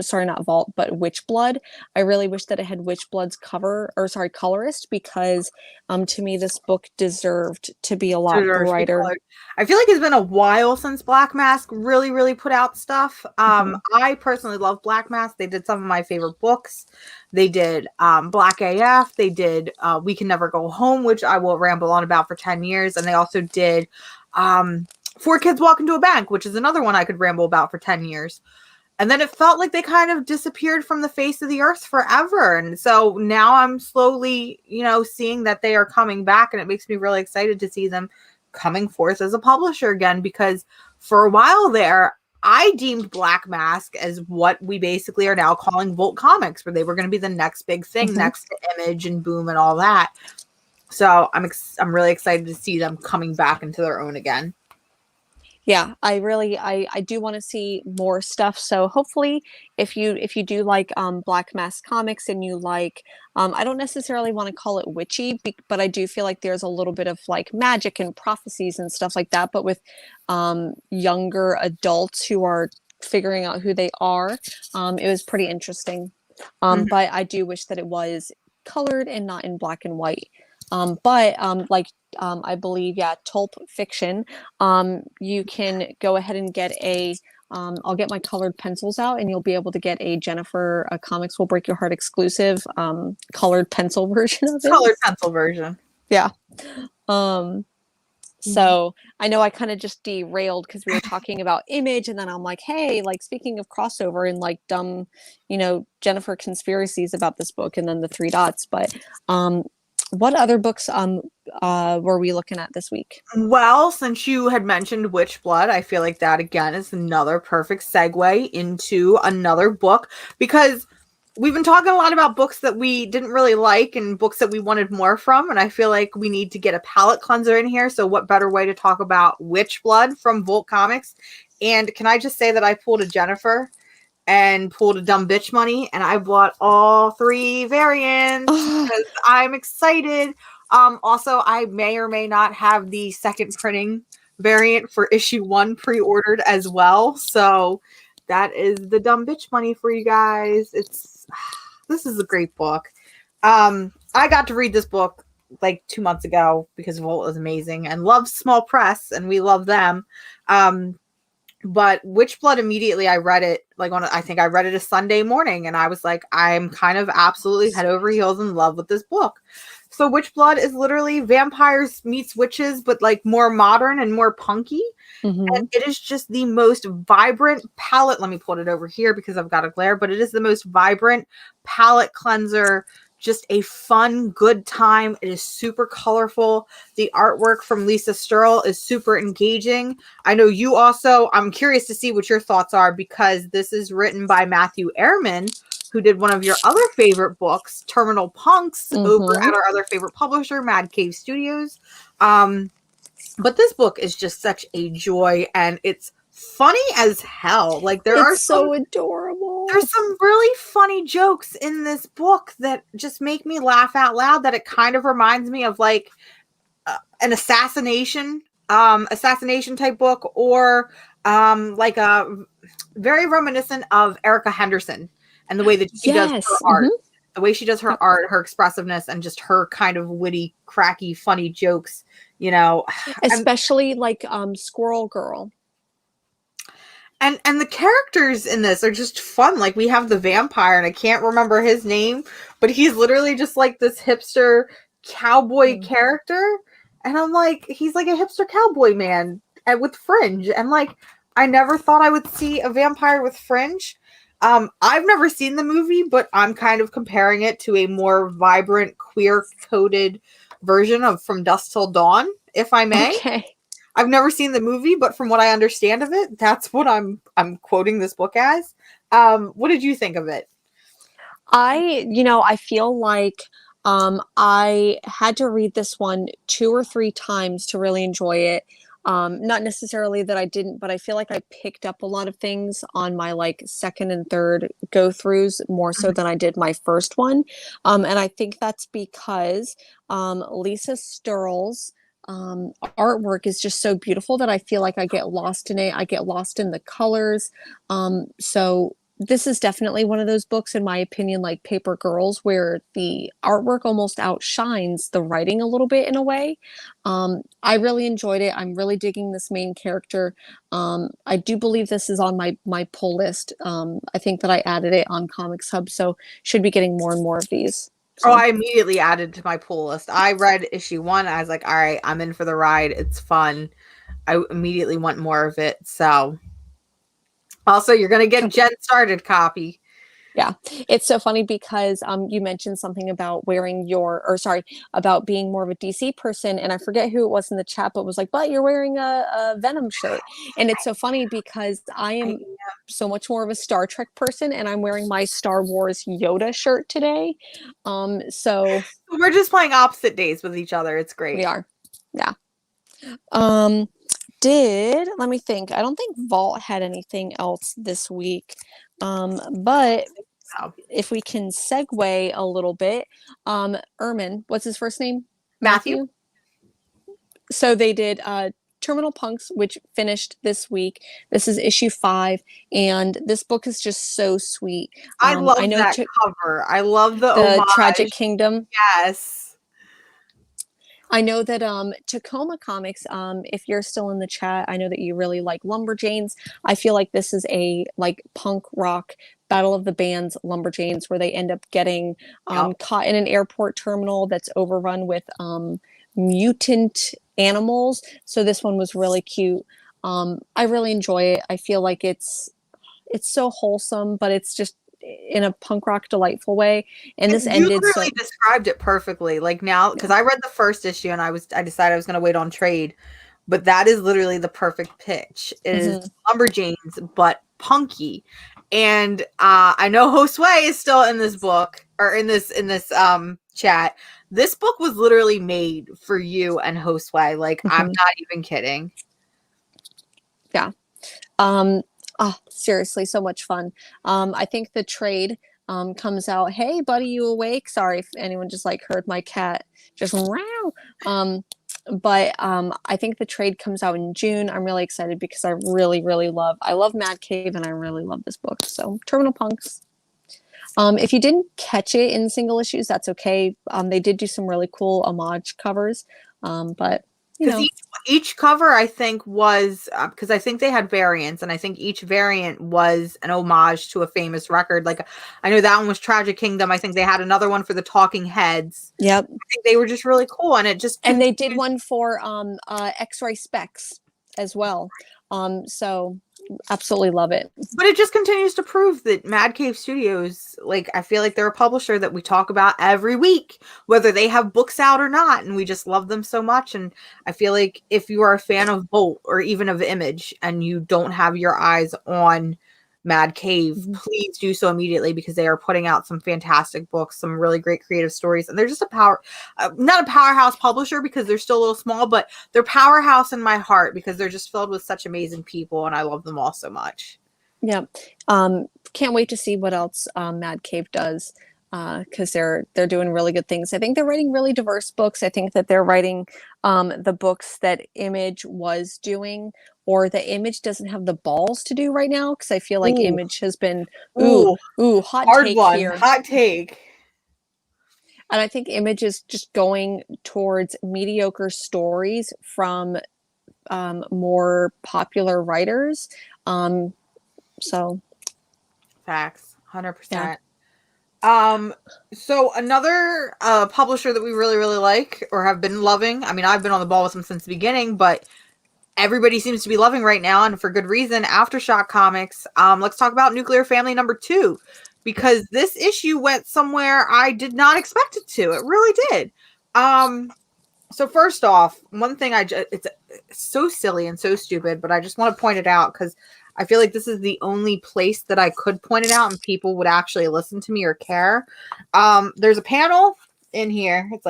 sorry, not Vault, but Witchblood. I really wish that it had Witchblood's colorist, because to me, this book deserved to be a lot brighter. I feel like it's been a while since Black Mask really, really put out stuff. I personally love Black Mask. They did some of my favorite books. They did Black AF. They did We Can Never Go Home, which I will ramble on about for 10 years. And they also did Four Kids Walk Into a Bank, which is another one I could ramble about for 10 years. And then it felt like they kind of disappeared from the face of the earth forever. And so now I'm slowly, seeing that they are coming back. And it makes me really excited to see them coming forth as a publisher again. Because for a while there, I deemed Black Mask as what we basically are now calling Volt Comics, where they were going to be the next big thing next to Image and Boom and all that. So I'm really excited to see them coming back into their own again. Yeah, I do want to see more stuff. So hopefully if you do like Black Mask comics and you like I don't necessarily want to call it witchy, but I do feel like there's a little bit of like magic and prophecies and stuff like that, but with younger adults who are figuring out who they are. It was pretty interesting. But I do wish that it was colored and not in black and white. But I believe, Tulp Fiction, you can go ahead and get I'll get my colored pencils out and you'll be able to get a Jennifer Comics Will Break Your Heart exclusive colored pencil version of it. Colored pencil version. Yeah. So I know I kind of just derailed because we were talking about Image, and then I'm like, hey, like speaking of crossover and like dumb, Jennifer conspiracies about this book, and then the 3 dots. But what other books were we looking at this week? Well, since you had mentioned Witchblood, I feel like that again is another perfect segue into another book, because we've been talking a lot about books that we didn't really like and books that we wanted more from, and I feel like we need to get a palate cleanser in here. So what better way to talk about Witchblood from Volt Comics? And can I just say that I pulled a Jennifer and pulled a Dumb Bitch Money, and I bought all 3 variants because I'm excited. Also, I may or may not have the second printing variant for issue 1 pre-ordered as well. So that is the Dumb Bitch Money for you guys. This is a great book. I got to read this book like 2 months ago because Volt is amazing and loves Small Press, and we love them. But Witchblood, immediately I read it I think I read it a Sunday morning, and I was like, I'm kind of absolutely head over heels in love with this book. So Witchblood is literally vampires meets witches, but like more modern and more punky. And it is just the most vibrant palette. Let me put it over here because I've got a glare, but it is the most vibrant palette cleanser, just a fun, good time. It is super colorful. The artwork from Lisa Sturl is super engaging. I know you also, I'm curious to see what your thoughts are, because this is written by Matthew Ehrman, who did one of your other favorite books, Terminal Punks, over at our other favorite publisher, Mad Cave Studios. But this book is just such a joy, and it's funny as hell. Like it's so adorable. There's some really funny jokes in this book that just make me laugh out loud, that it kind of reminds me of like an assassination type book, or like a very reminiscent of Erica Henderson, and the way that she does her art, the way she does her art, her expressiveness, and just her kind of witty, cracky, funny jokes, you know, especially like Squirrel Girl. And the characters in this are just fun. Like, we have the vampire, and I can't remember his name, but he's literally just like this hipster cowboy character. And I'm like, he's like a hipster cowboy man with fringe. And like, I never thought I would see a vampire with fringe. I've never seen the movie, but I'm kind of comparing it to a more vibrant, queer-coded version of From Dusk Till Dawn, if I may. Okay. I've never seen the movie, but from what I understand of it, that's what I'm quoting this book as. What did you think of it? I feel like I had to read this one 2 or 3 times to really enjoy it. Not necessarily that I didn't, but I feel like I picked up a lot of things on my like second and third go-throughs more so than I did my first one. And I think that's because Lisa Sturl's artwork is just so beautiful that I feel like I get lost in it. I get lost in the colors. So this is definitely one of those books, in my opinion, like Paper Girls, where the artwork almost outshines the writing a little bit in a way. I really enjoyed it. I'm really digging this main character. I do believe this is on my pull list. I think that I added it on Comics Hub, so should be getting more and more of these. So. Oh, I immediately added to my pull list. I read issue 1. I was like, all right, I'm in for the ride. It's fun. I immediately want more of it. So also, you're going to get Jen started copy. Yeah, it's so funny because you mentioned something about about being more of a DC person, and I forget who it was in the chat, but was like, but you're wearing a Venom shirt. And it's so funny because I am so much more of a Star Trek person, and I'm wearing my Star Wars Yoda shirt today. So we're just playing opposite days with each other. It's great. We are. Yeah. Let me think. I don't think Vault had anything else this week. But if we can segue a little bit, Ehrman, what's his first name? Matthew. So they did Terminal Punks, which finished this week. This is issue 5, and this book is just so sweet. I love that cover. I love the Tragic Kingdom. Yes. I know that Tacoma Comics, if you're still in the chat, I know that you really like Lumberjanes. I feel like this is a like punk rock Battle of the Bands Lumberjanes, where they end up getting caught in an airport terminal that's overrun with mutant animals. So this one was really cute. I really enjoy it. I feel like it's so wholesome, but it's just in a punk rock delightful way. And this ended. You really described it perfectly. Like now, because I read the first issue and I decided I was going to wait on trade, but that is literally the perfect pitch. It is Lumberjanes, but punky. And I know Josue is still in this book, or in this chat. This book was literally made for you and Josue. Like, I'm not even kidding. Yeah. Seriously, so much fun. I think the trade comes out. Hey, buddy, you awake? Sorry if anyone just like heard my cat just meow. But I think the trade comes out in June. I'm really excited because I really, really love Mad Cave, and I really love this book. So Terminal Punks. If you didn't catch it in single issues, that's okay. They did do some really cool homage covers, but you know. Each cover, I think, was because I think they had variants, and I think each variant was an homage to a famous record. Like, I know that one was Tragic Kingdom. I think they had another one for the Talking Heads. Yep. I think they were just really cool, and it just they did one for X-Ray Specs as well. So absolutely love it. But it just continues to prove that Mad Cave Studios, like, I feel like they're a publisher that we talk about every week, whether they have books out or not, and we just love them so much. And I feel like if you are a fan of Bolt or even of Image and you don't have your eyes on Mad Cave, please do so immediately, because they are putting out some fantastic books, some really great creative stories, and they're just not a powerhouse publisher because they're still a little small, but they're powerhouse in my heart because they're just filled with such amazing people, and I love them all so much. Yeah. Can't wait to see what else Mad Cave does, because they're doing really good things. I think they're writing really diverse books. I think that they're writing the books that Image was doing, or the Image doesn't have the balls to do right now, because I feel like Image has been hot hard take one, here. hot take. And I think Image is just going towards mediocre stories from more popular writers. So Facts, 100%. Yeah. So another publisher that we really, really like or have been loving, I mean, I've been on the ball with them since the beginning, but everybody seems to be loving right now, and for good reason, Aftershock Comics. Let's talk about Nuclear Family #2, because this issue went somewhere I did not expect it to. It really did. So first off, one thing it's so silly and so stupid, but I just want to point it out because I feel like this is the only place that I could point it out and people would actually listen to me or care. There's a panel in here. It's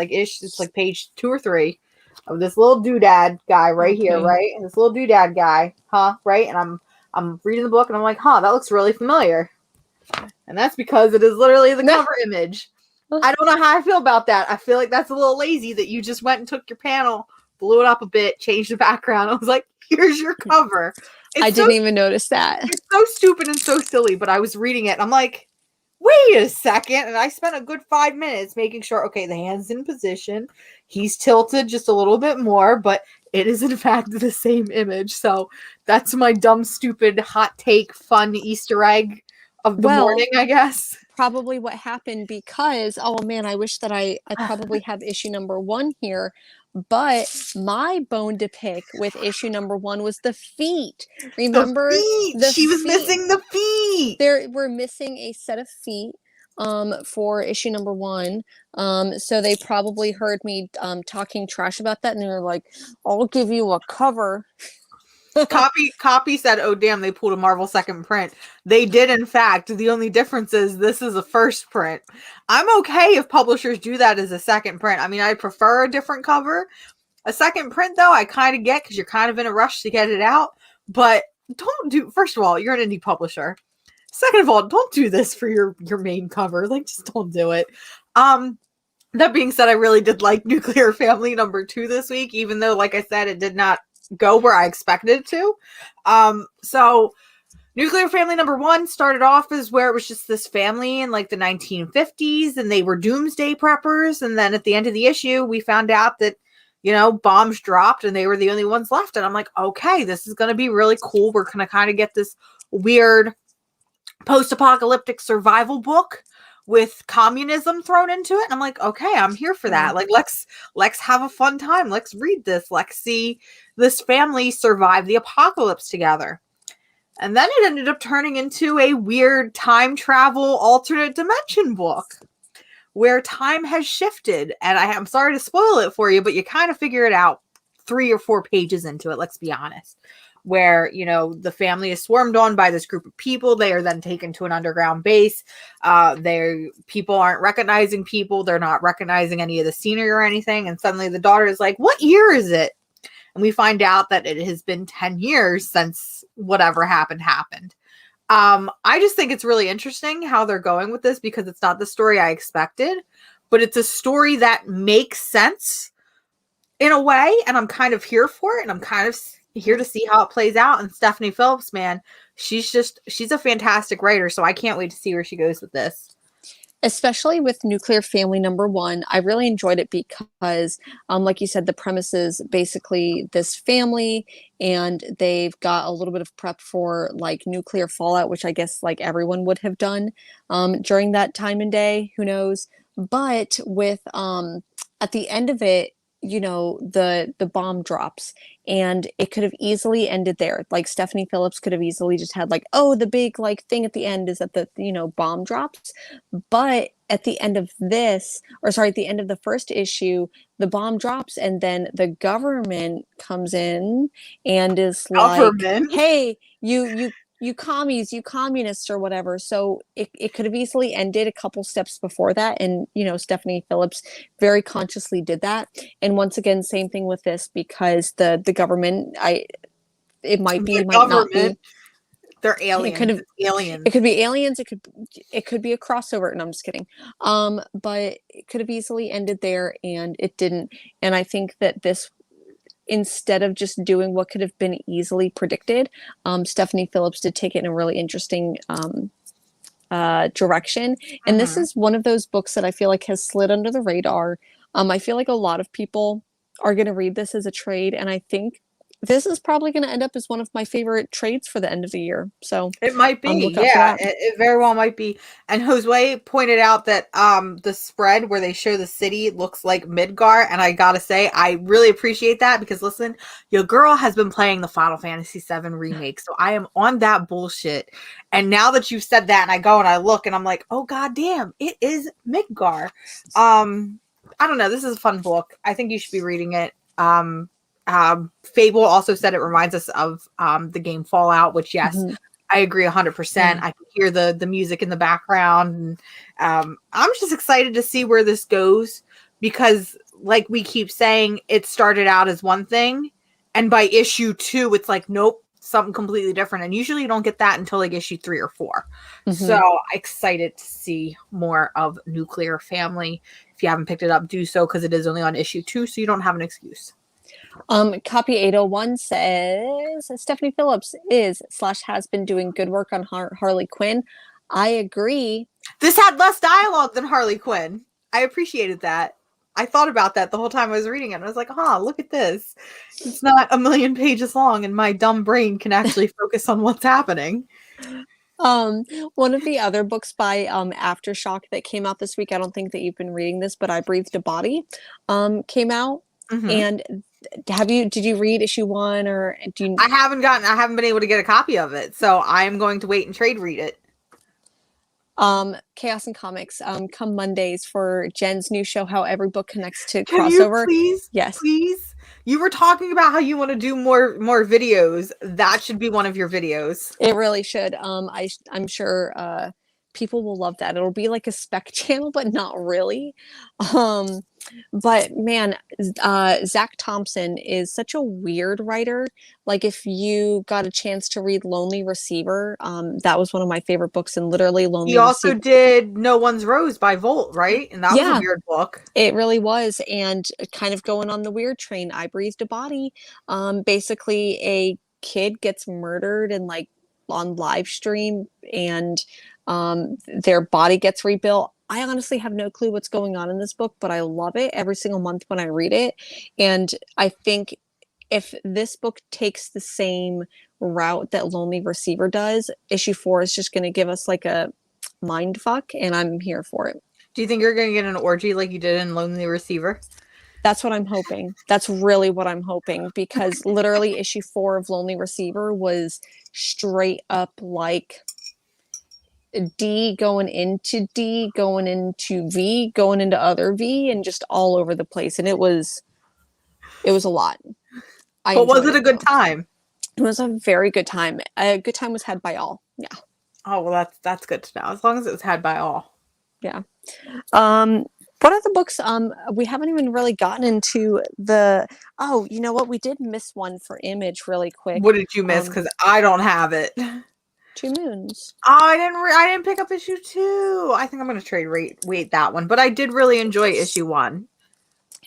like page 2 or 3 of this little doodad guy right here, right? And this little doodad guy, right? And I'm reading the book and I'm like, that looks really familiar. And that's because it is literally the cover image. I don't know how I feel about that. I feel like that's a little lazy that you just went and took your panel, blew it up a bit, changed the background. I was like, here's your cover. I didn't even notice that. It's so stupid and so silly, but I was reading it and I'm like, wait a second. And I spent a good 5 minutes making sure, okay, the hand's in position. He's tilted just a little bit more, but it is in fact the same image. So that's my dumb, stupid, hot take, fun Easter egg of the morning, I guess. Probably what happened, because oh man, I wish that I probably have issue #1 here, but my bone to pick with issue #1 was the feet. Remember, she was missing the feet. We're missing a set of feet for issue #1. So they probably heard me talking trash about that, and they were like, I'll give you a cover. Copy said, oh damn, they pulled a Marvel second print. They did, in fact. The only difference is this is a first print. I'm okay if publishers do that as a second print. I mean, I prefer a different cover. A second print, though, I kind of get, because you're kind of in a rush to get it out. But first of all, you're an indie publisher. Second of all, don't do this for your main cover. Like, just don't do it. That being said, I really did like Nuclear Family #2 this week, even though, like I said, it did not go where I expected it to. So Nuclear Family #1 started off as where it was just this family in like the 1950s, and they were doomsday preppers. And then at the end of the issue, we found out that, bombs dropped and they were the only ones left. And I'm like, okay, this is going to be really cool. We're going to kind of get this weird post-apocalyptic survival book with communism thrown into it. And I'm like, okay, I'm here for that. Like, let's have a fun time. Let's read this. Let's see this family survive the apocalypse together. And then it ended up turning into a weird time travel alternate dimension book where time has shifted. And I'm sorry to spoil it for you, but you kind of figure it out 3 or 4 pages into it, let's be honest. Where, the family is swarmed on by this group of people. They are then taken to an underground base. People aren't recognizing people. They're not recognizing any of the scenery or anything. And suddenly the daughter is like, what year is it? And we find out that it has been 10 years since whatever happened. I just think it's really interesting how they're going with this, because it's not the story I expected, but it's a story that makes sense in a way. And I'm kind of here for it. And I'm kind of here to see how it plays out. And Stephanie Phillips, man, she's a fantastic writer. So I can't wait to see where she goes with this. Especially with Nuclear Family #1, I really enjoyed it because, like you said, the premise is basically this family, and they've got a little bit of prep for like nuclear fallout, which I guess like everyone would have done during that time and day. Who knows? But with at the end of it, the bomb drops, and it could have easily ended there. Like Stephanie Phillips could have easily just had like, oh, the big like thing at the end is that the bomb drops. But at the end of this, or sorry, at the end of the first issue, the bomb drops, and then the government comes in and is like, Government. hey, you commies, you communists, or whatever. So it could have easily ended a couple steps before that. And, Stephanie Phillips very consciously did that. And once again, same thing with this, because the government, it might be, The might not government. be. They're It aliens. could have, It's aliens. it could be aliens. It could be a crossover. And I'm just kidding. But it could have easily ended there, and it didn't. And I think that this, instead of just doing what could have been easily predicted, Stephanie Phillips did take it in a really interesting direction. And this is one of those books that I feel like has slid under the radar. I feel like a lot of people are going to read this as a trade, and I think this is probably going to end up as one of my favorite trades for the end of the year. So It might be, look out for yeah, that. it very well might be. And Josue pointed out that the spread where they show the city looks like Midgar, and I gotta say, I really appreciate that, because listen, your girl has been playing the Final Fantasy VII remake, so I am on that bullshit. And now that you've said that, and I go and I look, and I'm like, oh goddamn, it is Midgar. I don't know, this is a fun book. I think you should be reading it. Fable also said it reminds us of the game Fallout, which, yes, I agree 100%. I can hear the music in the background, and I'm just excited to see where this goes, because, like we keep saying, it started out as one thing, and by issue 2, it's like, nope, something completely different. And usually you don't get that until like issue 3 or 4. So excited to see more of Nuclear Family. If you haven't picked it up, do so, because it is only on issue 2, so you don't have an excuse. Copy 801 says Stephanie Phillips is/has been doing good work on Harley Quinn. I agree. This had less dialogue than Harley Quinn. I appreciated that. I thought about that the whole time I was reading it, and I was like, look at this. It's not a million pages long, and my dumb brain can actually focus on what's happening. One of the other books by Aftershock that came out this week, I don't think that you've been reading this, but I Breathed a Body came out. And did you read issue 1, or do you? I haven't been able to get a copy of it, so I'm going to wait and trade read it. Chaos and Comics, come Mondays for Jen's new show, How Every Book Connects to Can Crossover. you please? Yes. Please? You were talking about how you want to do more videos. That should be one of your videos. It really should. I'm sure people will love that. It'll be like a spec channel, but not really. But man, Zach Thompson is such a weird writer. Like, if you got a chance to read Lonely Receiver, that was one of my favorite books, and literally Lonely He also Receiver did No One's Rose by Volt, right? And that was a weird book. It really was. And kind of going on the weird train, I Breathed a Body. Basically a kid gets murdered and like on live stream, and their body gets rebuilt. I honestly have no clue what's going on in this book, but I love it every single month when I read it. And I think if this book takes the same route that Lonely Receiver does, issue 4 is just going to give us like a mind fuck, and I'm here for it. Do you think you're going to get an orgy like you did in Lonely Receiver? That's what I'm hoping. That's really what I'm hoping, because literally issue 4 of Lonely Receiver was straight up like D going into D, going into V, going into other V, and just all over the place. And it was a lot. But was it a good time? It was a very good time. A good time was had by all. Yeah. Oh, well, that's good to know. As long as it was had by all. Yeah. What other books? We haven't even really gotten into the. Oh, you know what? We did miss one for Image really quick. What did you miss? Because I don't have it. 2 Moons. Oh, I didn't pick up issue 2. I think I'm going to trade wait that one. But I did really enjoy issue 1.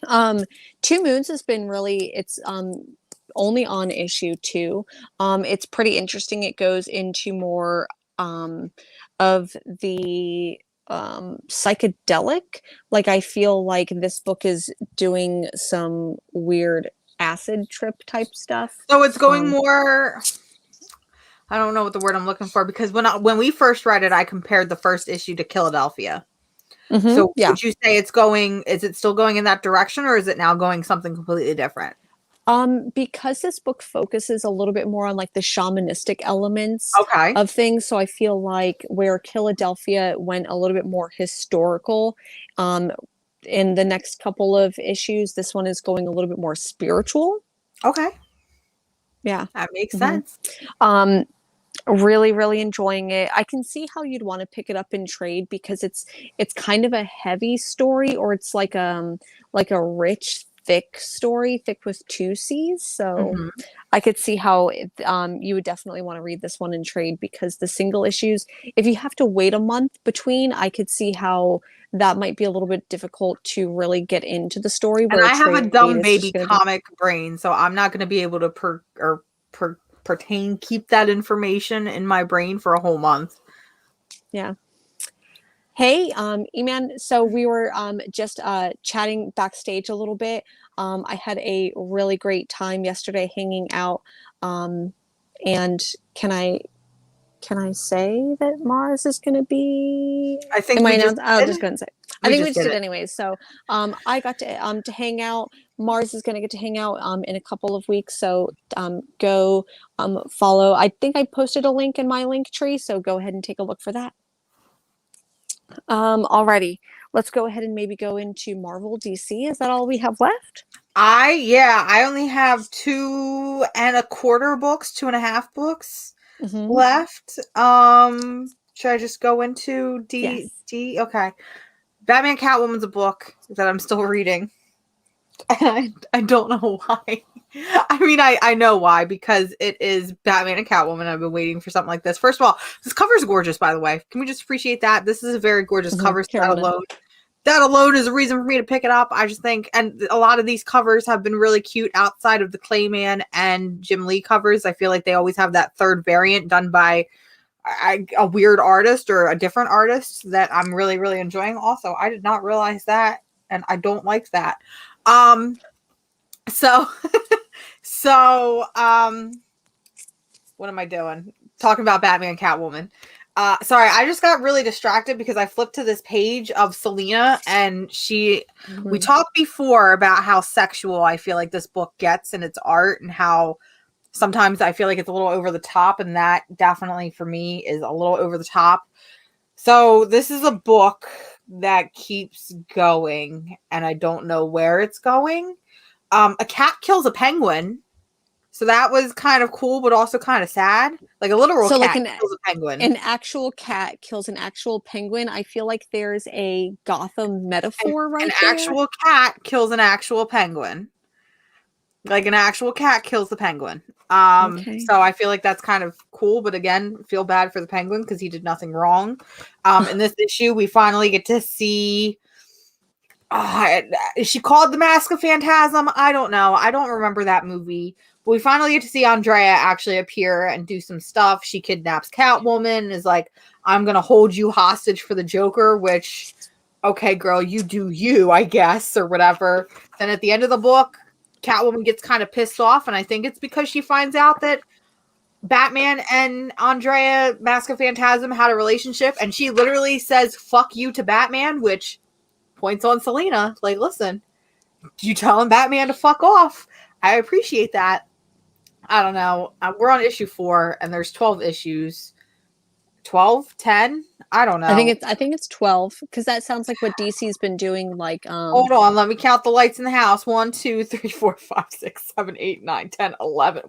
2 Moons has been really. It's only on issue 2. It's pretty interesting. It goes into more of the psychedelic. Like, I feel like this book is doing some weird acid trip type stuff. So it's going more. I don't know what the word I'm looking for, because when we first read it, I compared the first issue to Philadelphia. So Yeah. would you say is it still going in that direction, or is it now going something completely different? Because this book focuses a little bit more on like the shamanistic elements Okay. of things, so I feel like where Philadelphia went a little bit more historical, um, in the next couple of issues, this one is going a little bit more spiritual. Okay. Yeah. That makes hmm sense. Um, really, really enjoying it. I can see how you'd want to pick it up in trade because it's kind of a heavy story, or it's like a rich, thick story, thick with two C's. So Mhm. I could see how you would definitely want to read this one in trade because the single issues, if you have to wait a month between, I could see how that might be a little bit difficult to really get into the story. And Where a I have a trade dumb is baby just going to be, comic brain, so I'm not going to be able to keep that information in my brain for a whole month. yeah. Hey, Eman, so we were just chatting backstage a little bit. I had a really great time yesterday hanging out. Um, and can I say that Mars is going to be? I think Am I we just announced? I'll did. just go ahead and say. I We think we just just did did it. anyways. So I got to hang out. Mars is going to get to hang out in a couple of weeks. So go follow. I think I posted a link in my link tree. So go ahead and take a look for that. Alrighty. Let's go ahead and maybe go into Marvel DC. Is that all we have left? I only have 2.25 books, 2.5 books Mm-hmm. left. Should I just go into Yes. D? Okay. Batman Catwoman's a book that I'm still reading. And I don't know why. I mean, I know why, because it is Batman and Catwoman. I've been waiting for something like this. First of all, this cover is gorgeous, by the way. Can we just appreciate that? This is a very gorgeous Mm-hmm. cover. So Here, hold on. that alone is a reason for me to pick it up. I just think, and a lot of these covers have been really cute outside of the Clayman and Jim Lee covers. I feel like they always have that third variant done by a weird artist or a different artist that I'm really, really enjoying. Also, I did not realize that, and I don't like that. Um, so, so, what am I doing? Talking about Batman Catwoman. Sorry, I just got really distracted because I flipped to this page of Selena, and we Mm-hmm. talked before about how sexual I feel like this book gets in its art, and how sometimes I feel like it's a little over the top, and that definitely for me is a little over the top. So this is a book that keeps going, and I don't know where it's going. A cat kills a penguin. So that was kind of cool, but also kind of sad. Like a literal So like cat kills a penguin. an actual cat kills an actual penguin. I feel like there's a Gotham And metaphor an right there. actual cat kills an actual penguin. Like an actual cat kills the penguin. Okay. So I feel like that's kind of cool, but again, feel bad for the penguin because he did nothing wrong. In this issue, we finally get to see. Is she called The Mask of Phantasm? I don't know. I don't remember that movie. But we finally get to see Andrea actually appear and do some stuff. She kidnaps Catwoman and is like, I'm going to hold you hostage for the Joker, which, okay, girl, you do you, I guess, or whatever. Then at the end of the book, Catwoman gets kind of pissed off, and I think it's because she finds out that Batman and Andrea, Mask of Phantasm, had a relationship, and she literally says, fuck you to Batman, which points on Selena. Like, listen, you telling Batman to fuck off. I appreciate that. I don't know. We're on issue 4, and there's 12 issues. 12? 10? I don't know. I think it's 12 because that sounds like what DC's been doing like Hold on. Let me count the lights in the house. 1, 2, 3, 4, 5, 6, 7, 8, 9, 10, 11.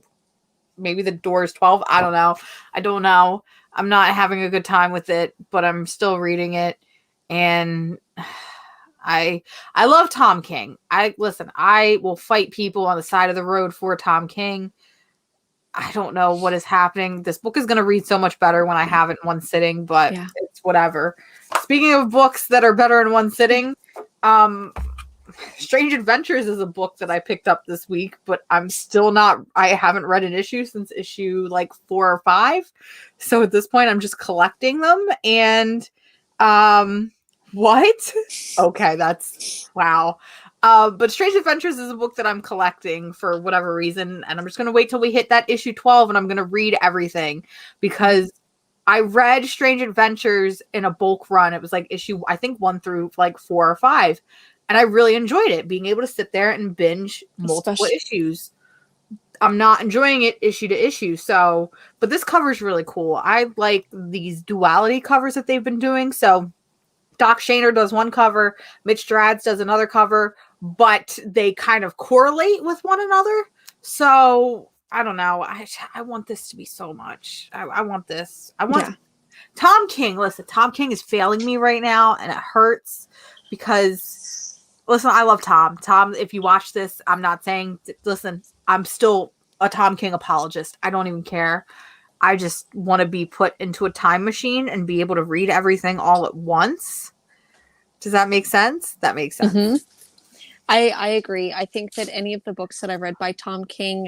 Maybe the door is 12. I don't know. I don't know. I'm not having a good time with it, but I'm still reading it. And I love Tom King. I will fight people on the side of the road for Tom King. I don't know what is happening. This book is going to read so much better when I have it in one sitting, but yeah. it's whatever. Speaking of books that are better in one sitting, Strange Adventures is a book that I picked up this week, but I haven't read an issue since issue like 4 or 5. So at this point I'm just collecting them, and what? Okay, that's wow. But Strange Adventures is a book that I'm collecting for whatever reason, and I'm just gonna wait till we hit that issue 12, and I'm gonna read everything because I read Strange Adventures in a bulk run. It was like issue, I think 1 through like 4 or 5. And I really enjoyed it, being able to sit there and binge multiple issues. I'm not enjoying it issue to issue. So, but this cover is really cool. I like these duality covers that they've been doing. So Doc Shaner does one cover, Mitch Drads does another cover, but they kind of correlate with one another. So I don't know. I want this to be so much. I want this. I want Tom King. Listen, Tom King is failing me right now, and it hurts because, listen, I love Tom. Tom, if you watch this, I'm not saying, listen, I'm still a Tom King apologist. I don't even care. I just want to be put into a time machine and be able to read everything all at once. Does that make sense? That makes sense. Mm-hmm. I agree. I think that any of the books that I've read by Tom King,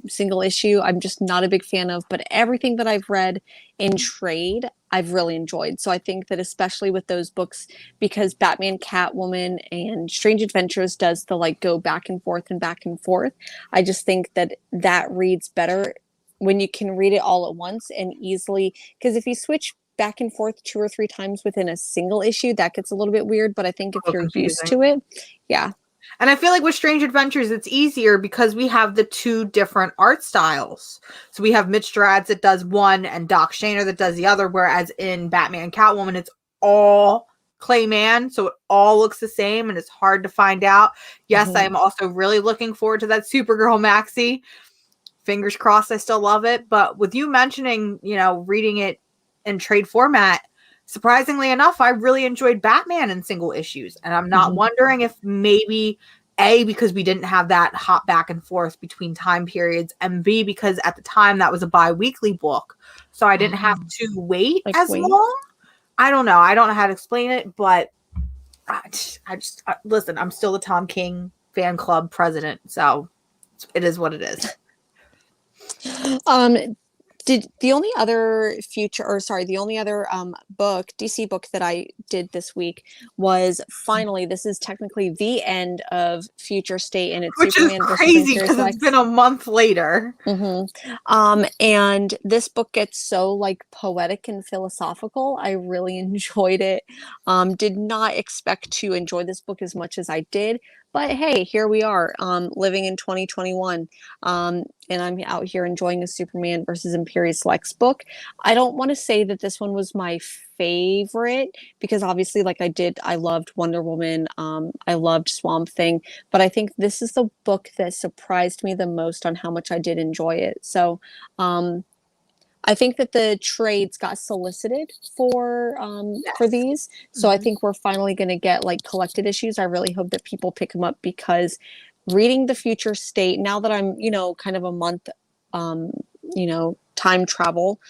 single issue, I'm just not a big fan of, but everything that I've read in trade, I've really enjoyed. So I think that especially with those books, because Batman, Catwoman, and Strange Adventures does the like go back and forth and back and forth, I just think that that reads better when you can read it all at once and easily, because if you switch back and forth 2 or 3 times within a single issue, that gets a little bit weird. But I think if you're used to it, yeah. And I feel like with Strange Adventures, it's easier because we have the 2 different art styles. So we have Mitch Drads that does one and Doc Shaner that does the other. Whereas in Batman and Catwoman, it's all Clayman. So it all looks the same and it's hard to find out. Yes, I am also really looking forward to that Supergirl maxi. Fingers crossed, I still love it. But with you mentioning, you know, reading it in trade format, surprisingly enough, I really enjoyed Batman in single issues. And I'm not wondering if maybe A, because we didn't have that hop back and forth between time periods, and B, because at the time that was a bi-weekly book. So I didn't have to wait long. I don't know. I don't know how to explain it, but listen, I'm still the Tom King fan club president. So it is what it is. Did the only other book, DC book that I did this week was finally, this is technically the end of Future State, and it's which Superman is crazy because it's been a month later. And this book gets so like poetic and philosophical. I really enjoyed it. Did not expect to enjoy this book as much as I did. But hey, here we are, living in 2021, and I'm out here enjoying a Superman versus Imperious Lex book. I don't want to say that this one was my favorite, because obviously, like I loved Wonder Woman, I loved Swamp Thing, but I think this is the book that surprised me the most on how much I did enjoy it. So, I think that the trades got solicited for these. So I think we're finally going to get like collected issues. I really hope that people pick them up, because reading the Future State, now that I'm, you know, kind of a month, you know, time travel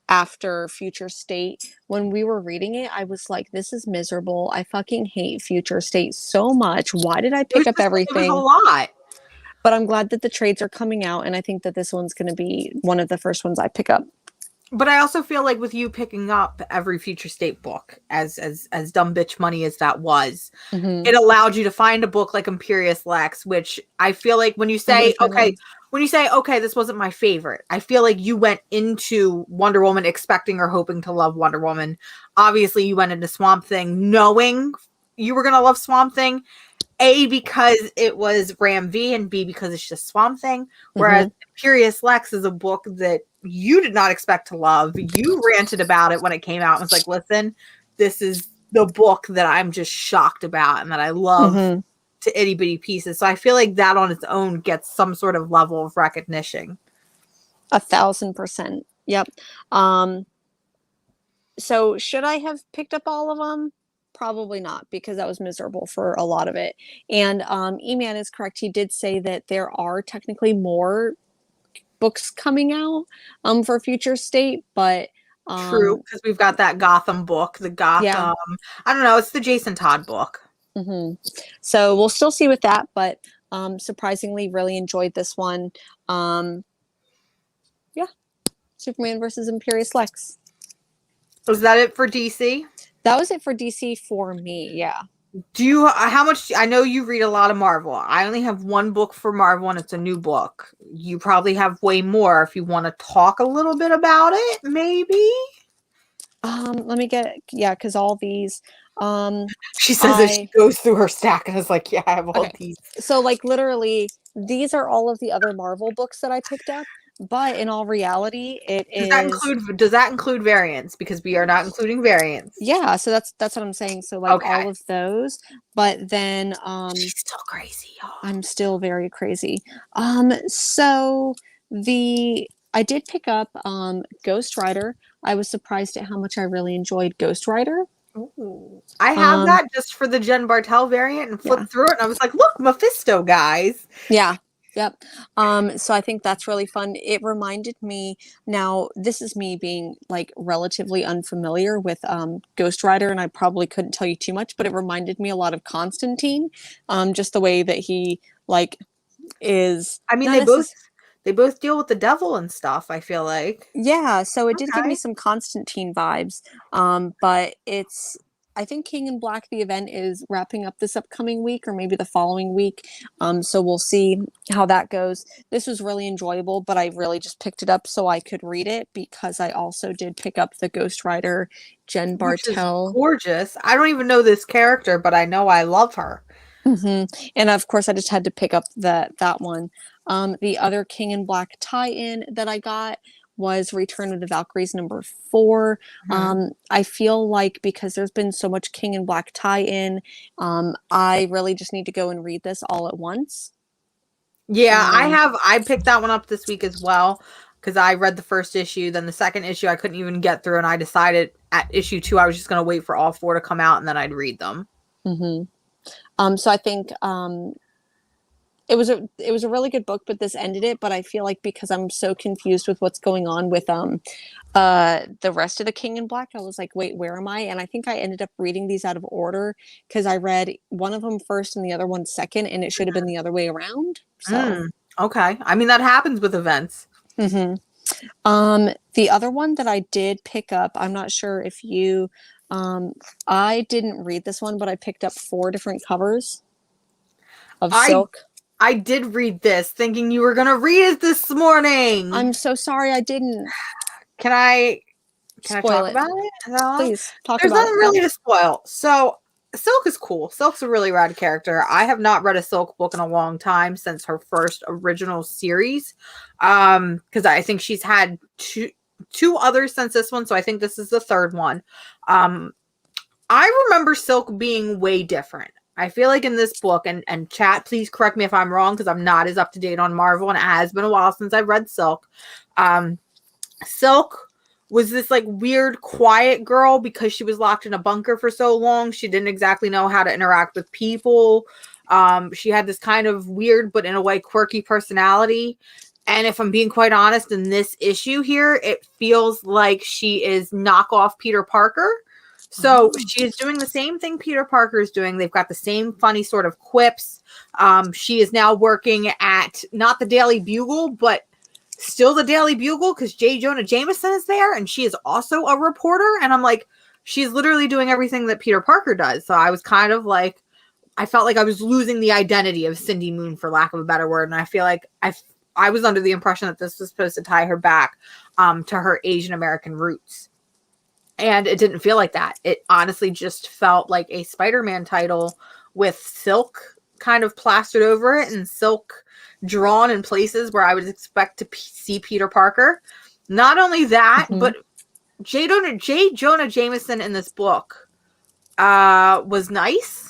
after Future State, when we were reading it, I was like, this is miserable. I fucking hate Future State so much. Why did I pick up everything? It was a lot. But I'm glad that the trades are coming out, and I think that this one's going to be one of the first ones I pick up. But I also feel like with you picking up every Future State book, as dumb bitch money as that was, it allowed you to find a book like Imperious Lex, which I feel like when you say, okay, this wasn't my favorite, I feel like you went into Wonder Woman expecting or hoping to love Wonder Woman. Obviously, you went into Swamp Thing knowing you were going to love Swamp Thing. A, because it was Ram V, and B, because it's just Swamp Thing. Whereas Imperious Lex is a book that you did not expect to love. You ranted about it when it came out and was like, listen, this is the book that I'm just shocked about and that I love to itty bitty pieces. So I feel like that on its own gets some sort of level of recognition. 1,000%. Yep. So should I have picked up all of them? Probably not, because that was miserable for a lot of it. And E-Man is correct. He did say that there are technically more books coming out for Future State, but true, because we've got that Gotham book, the Gotham. I don't know, it's the Jason Todd book. So we'll still see with that, but surprisingly, really enjoyed this one. Yeah, Superman versus Imperious Lex. Was that it for DC? That was it for DC for me, yeah. Do you, how much, I know you read a lot of Marvel. I only have one book for Marvel, and it's a new book. You probably have way more if you want to talk a little bit about it, maybe? Let me get because all these. She says that she I goes through her stack and is like, yeah, I have all Okay. these. So like literally these are all of the other Marvel books that I picked up, but in all reality, it is Does that include variants? Because we are not including variants. yeah, so that's what I'm saying. So like Okay. all of those, but then She's still crazy, y'all. I'm still very crazy. So the I did pick up Ghost Rider. I was surprised at how much I really enjoyed Ghost Rider. Ooh. I have Um, that just for the Jen Bartel variant and yeah. flipped through it and I was like, look, Mephisto, guys. Yeah. Yep. So I think that's really fun. It reminded me now, this is me being like relatively unfamiliar with Ghost Rider, and I probably couldn't tell you too much, but it reminded me a lot of Constantine. Just the way that he like is I mean, not necessarily they both deal with the devil and stuff, I feel like. yeah, so it did give me Okay. some Constantine vibes. But it's I think King in Black the event is wrapping up this upcoming week or maybe the following week. So we'll see how that goes. This was really enjoyable, but I really just picked it up so I could read it because I also did pick up the Ghost Rider Jen Which is Bartel. gorgeous. I don't even know this character, but I know I love her. And of course, I just had to pick up that one. The other King in Black tie-in that I got was Return of the Valkyries #4. Mhm. I feel like because there's been so much King in Black tie-in, I really just need to go and read this all at once. Yeah, Um, I picked that one up this week as well because I read the first issue, then the second issue I couldn't even get through, and I decided at issue 2 I was just gonna wait for all 4 to come out and then I'd read them. mhm. So I think it was a really good book, but this ended it. But I feel like because I'm so confused with what's going on with the rest of the King in Black, I was like, wait, where am I? And I think I ended up reading these out of order because I read one of them first and the other one second, and it should have been the other way around. So, Okay. I mean, that happens with events. hmm the other one that I did pick up, I'm not sure if you, I didn't read this one, but I picked up 4 different covers of I Silk. I did read this thinking you were gonna read it this morning. I'm so sorry I didn't Can I spoil talk it. about it? Is that allowed? Please talk There's about it. nothing Yep. really to spoil. So Silk is cool. Silk's a really rad character. I have not read a Silk book in a long time since her first original series. Because I think she's had two others since this one, so I think this is the third one. I remember Silk being way different. I feel like in this book, and chat, please correct me if I'm wrong, because I'm not as up to date on Marvel, and it has been a while since I've read Silk. Silk was this like weird, quiet girl because she was locked in a bunker for so long. She didn't exactly know how to interact with people. She had this kind of weird, but in a way quirky personality. And if I'm being quite honest, in this issue here, it feels like she is knockoff Peter Parker. So Oh. she is doing the same thing Peter Parker is doing. They've got the same funny sort of quips. She is now working at not the Daily Bugle, but still the Daily Bugle because J. Jonah Jameson is there and she is also a reporter. And I'm like, she's literally doing everything that Peter Parker does. So I was kind of like, I felt like I was losing the identity of Cindy Moon, for lack of a better word. And I feel like I was under the impression that this was supposed to tie her back to her Asian American roots. And it didn't feel like that. It honestly just felt like a Spider-Man title with Silk kind of plastered over it and Silk drawn in places where I would expect to see Peter Parker. Not only that, but J. Jonah Jameson in this book was nice.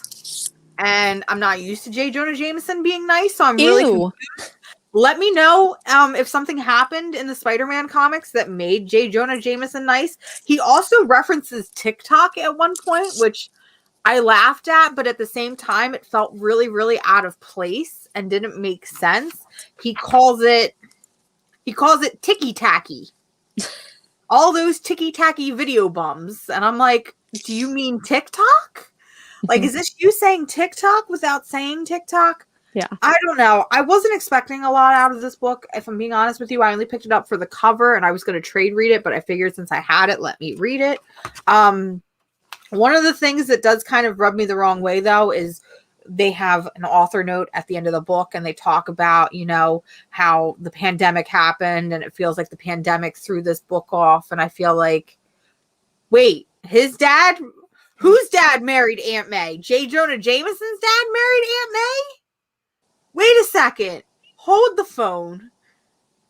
And I'm not used to J. Jonah Jameson being nice, so I'm really Ew. confused. Let me know if something happened in the Spider-Man comics that made J. Jonah Jameson nice. He also references TikTok at one point, which I laughed at, but at the same time, it felt really, really out of place and didn't make sense. He calls it ticky tacky. All those ticky tacky video bums, and I'm like, do you mean TikTok? Like, is this you saying TikTok without saying TikTok? Yeah. I don't know. I wasn't expecting a lot out of this book. If I'm being honest with you, I only picked it up for the cover and I was going to trade read it, but I figured since I had it, let me read it. One of the things that does kind of rub me the wrong way, though, is they have an author note at the end of the book and they talk about, you know, how the pandemic happened and it feels like the pandemic threw this book off. And I feel like Wait, his dad? Whose dad married Aunt May? J. Jonah Jameson's dad married Aunt May? Wait a second. Hold the phone.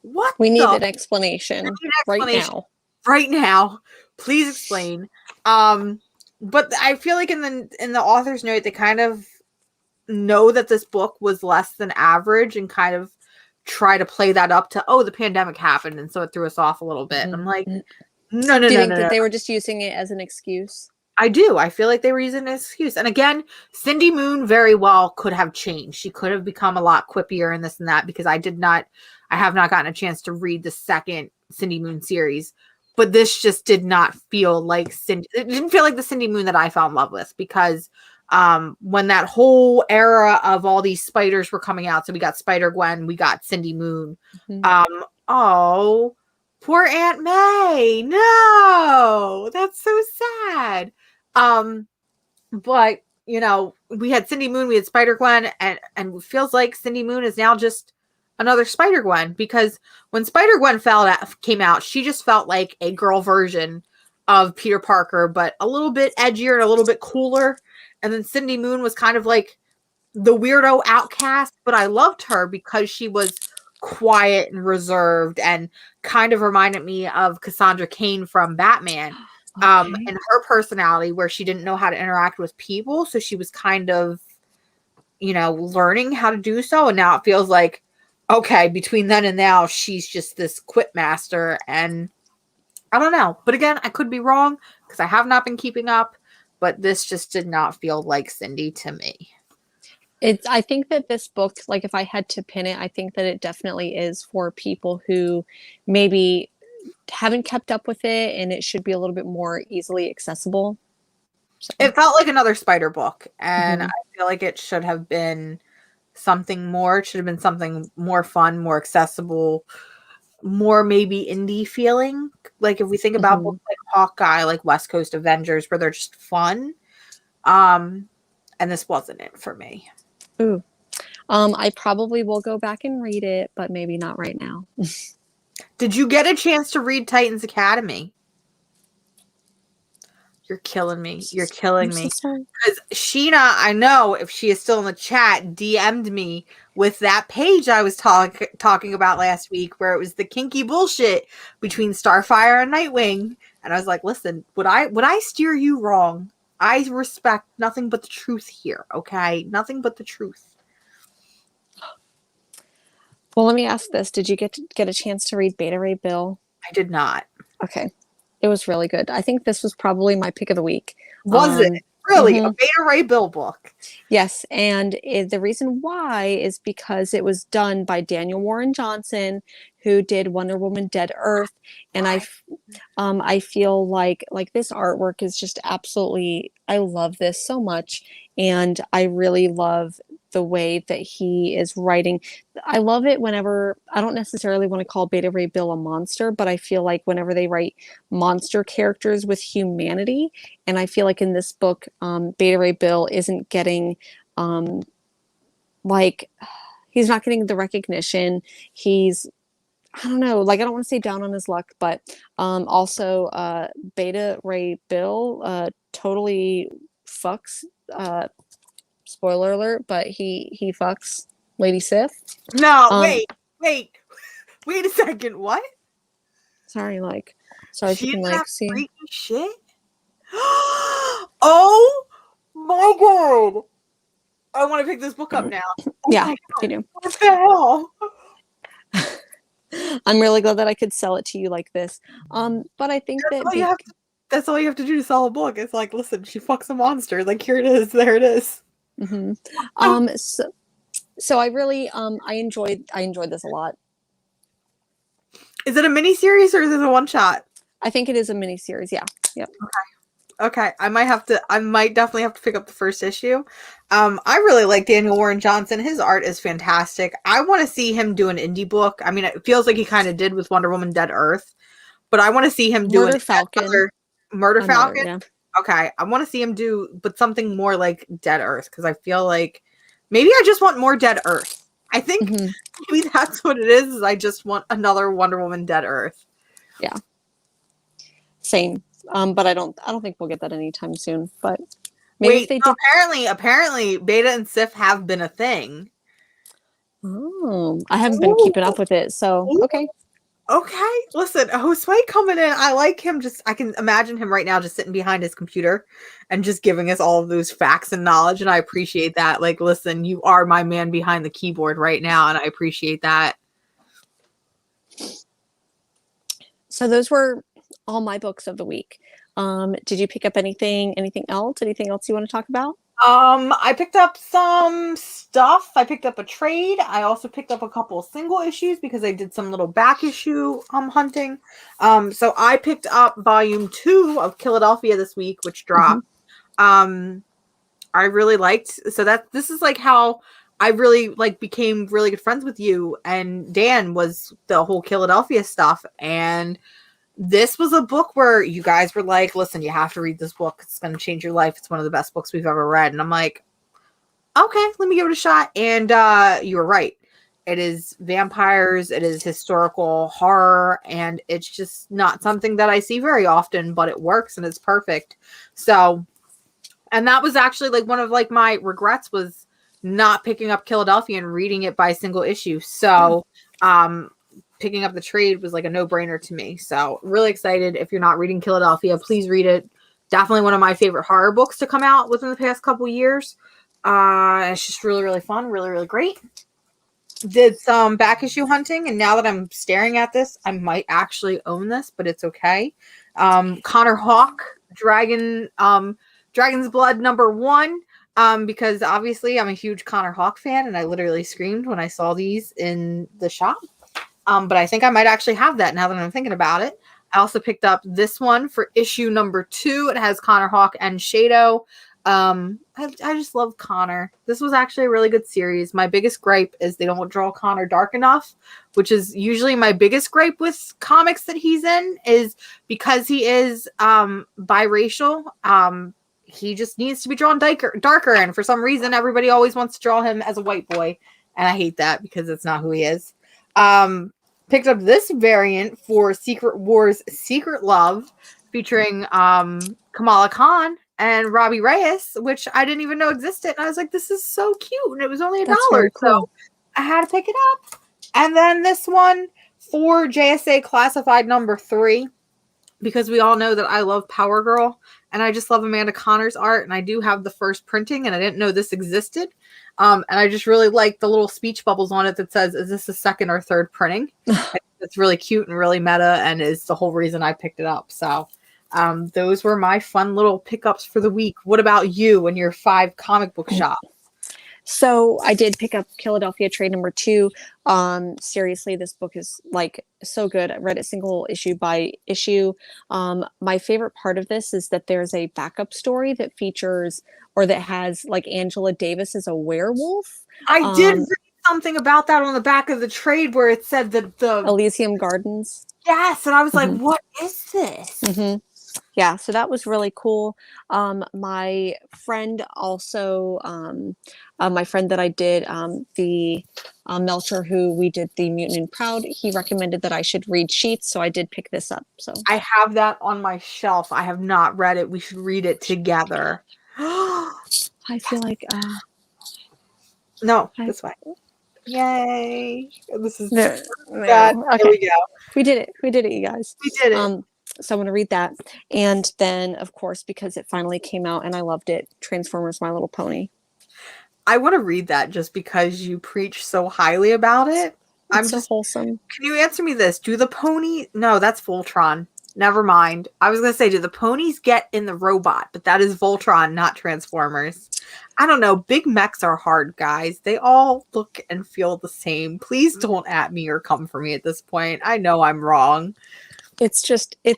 What We need the? an explanation, right now. Right now. Please explain. But I feel like in the author's note, they kind of know that this book was less than average and kind of try to play that up to, oh, the pandemic happened, and so it threw us off a little bit. And I'm like, no. Do you think that they were just using it as an excuse? I do. I feel like they were using an excuse. And again, Cindy Moon very well could have changed. She could have become a lot quippier and this and that, because I have not gotten a chance to read the second Cindy Moon series. But this just did not feel like Cindy. It didn't feel like the Cindy Moon that I fell in love with, because when that whole era of all these spiders were coming out, so we got Spider-Gwen, we got Cindy Moon. Oh, poor Aunt May. No, that's so sad. But you know, we had Cindy Moon, we had Spider-Gwen, and it feels like Cindy Moon is now just another Spider-Gwen, because when Spider-Gwen came out, she just felt like a girl version of Peter Parker, but a little bit edgier and a little bit cooler. And then Cindy Moon was kind of like the weirdo outcast, but I loved her because she was quiet and reserved and kind of reminded me of Cassandra Cain from Batman. And her personality, where she didn't know how to interact with people, so she was kind of, you know, learning how to do so. And now it feels like, okay, between then and now, she's just this quip master. And I don't know. But again, I could be wrong, because I have not been keeping up. But this just did not feel like Cindy to me. I think that this book, like if I had to pin it, I think that it definitely is for people who maybe haven't kept up with it, and it should be a little bit more easily accessible. So. It felt like another Spider book, and I feel like it should have been something more. It should have been something more fun, more accessible, more maybe indie feeling. Like if we think about books like Hawkeye, like West Coast Avengers, where they're just fun. And this wasn't it for me. Ooh. I probably will go back and read it, but maybe not right now. Did you get a chance to read Titans Academy? You're killing me. You're killing me. Because Sheena, I know if she is still in the chat, DM'd me with that page I was talking about last week, where it was the kinky bullshit between Starfire and Nightwing. And I was like, listen, would I steer you wrong? I respect nothing but the truth here, okay? Nothing but the truth. Well, let me ask this. Did you get a chance to read Beta Ray Bill? I did not. Okay. It was really good. I think this was probably my pick of the week. Was it? Really? A Beta Ray Bill book? Yes. And the reason why is because it was done by Daniel Warren Johnson, who did Wonder Woman Dead Earth. And I feel like this artwork is just absolutely, I love this so much. And I really love the way that he is writing. I love it whenever, I don't necessarily want to call Beta Ray Bill a monster, but I feel like whenever they write monster characters with humanity, and I feel like in this book, Beta Ray Bill isn't getting, he's not getting the recognition. He's, I don't know, like, I don't want to say down on his luck, but also Beta Ray Bill totally fucks, spoiler alert, but he fucks Lady Sif. No, wait a second. What? Sorry, so you can see. Freaky shit. Oh my god! I want to pick this book up now. Yeah, you do. What the hell? I'm really glad that I could sell it to you like this. But I think that's all you have to do to sell a book. It's like, listen, she fucks a monster. Like, here it is. There it is. So I really I enjoyed this a lot. Is it a mini series or is it a one shot? I think it is a mini series. Yeah. Yep. Okay. I might definitely have to pick up the first issue. I really like Daniel Warren Johnson. His art is fantastic. I want to see him do an indie book. I mean, it feels like he kind of did with Wonder Woman Dead Earth, but I want to see him do Murder Falcon. Yeah. Okay, I want to see him do, but something more like Dead Earth, because I feel like maybe I just want more Dead Earth. I think maybe that's what it is I just want another Wonder Woman Dead Earth. Yeah. Same. But I don't think we'll get that anytime soon. But maybe if Wait, they no, did. apparently, Beta and Sif have been a thing. Oh, I haven't been Ooh, keeping up with it. So ooh, okay. okay. Listen, Josue coming in. I like him. I can imagine him right now just sitting behind his computer and just giving us all of those facts and knowledge. And I appreciate that. Like, listen, you are my man behind the keyboard right now. And I appreciate that. So those were all my books of the week. Did you pick up anything else? Anything else you want to talk about? I picked up some stuff. I picked up a trade. I also picked up a couple of single issues because I did some little back issue hunting. So I picked up volume 2 of Philadelphia this week, which dropped. I really liked, so this is like how I really like became really good friends with you and Dan, was the whole Philadelphia stuff. And this was a book where you guys were like, listen, you have to read this book. It's going to change your life. It's one of the best books we've ever read. And I'm like, okay, let me give it a shot. And you were right. It is vampires. It is historical horror. And it's just not something that I see very often, but it works and it's perfect. So, and that was actually like one of like my regrets, was not picking up Philadelphia and reading it by single issue. So, picking up the trade was like a no-brainer to me. So really excited. If you're not reading Philadelphia, please read it. Definitely one of my favorite horror books to come out within the past couple years. It's just really, really fun. Really, really great. Did some back issue hunting, and now that I'm staring at this, I might actually own this, but it's okay. Connor Hawk, Dragon's Blood #1. Because obviously I'm a huge Connor Hawk fan, and I literally screamed when I saw these in the shop. But I think I might actually have that now that I'm thinking about it. I also picked up this one for issue #2. It has Connor Hawk and Shadow. I just love Connor. This was actually a really good series. My biggest gripe is they don't draw Connor dark enough, which is usually my biggest gripe with comics that he's in, is because he is biracial. He just needs to be drawn darker, and for some reason everybody always wants to draw him as a white boy, and I hate that because it's not who he is. Picked up this variant for Secret Wars Secret Love, featuring Kamala Khan and Robbie Reyes, which I didn't even know existed. And I was like, this is so cute. And it was only $1. Very cool. So I had to pick it up. And then this one for JSA Classified #3, because we all know that I love Power Girl, and I just love Amanda Connor's art. And I do have the first printing, and I didn't know this existed. And I just really like the little speech bubbles on it that says, is this the second or third printing? It's really cute and really meta, and is the whole reason I picked it up. So those were my fun little pickups for the week. What about you and your 5 comic book shops? So I did pick up Philadelphia trade #2. Seriously, this book is like so good. I read it single issue by issue. My favorite part of this is that there's a backup story that features, or that has, like, Angela Davis as a werewolf. I did read something about that on the back of the trade where it said that the Elysium Gardens. Yes, and I was like, what is this? Yeah, so that was really cool. My friend also, my friend that I did the Melcher, who we did the Mutant and Proud, he recommended that I should read Sheets, so I did pick this up. So I have that on my shelf. I have not read it. We should read it together. I feel like No, this way. Yay! This is no. bad. Okay. Here we go. We did it, you guys. We did it. So I'm going to read that. And then, of course, because it finally came out and I loved it, Transformers My Little Pony. I want to read that just because you preach so highly about it. It's so wholesome. Can you answer me this? Do the pony... No, that's Voltron. Never mind. I was going to say, do the ponies get in the robot? But that is Voltron, not Transformers. I don't know. Big mechs are hard, guys. They all look and feel the same. Please don't at me or come for me at this point. I know I'm wrong. It's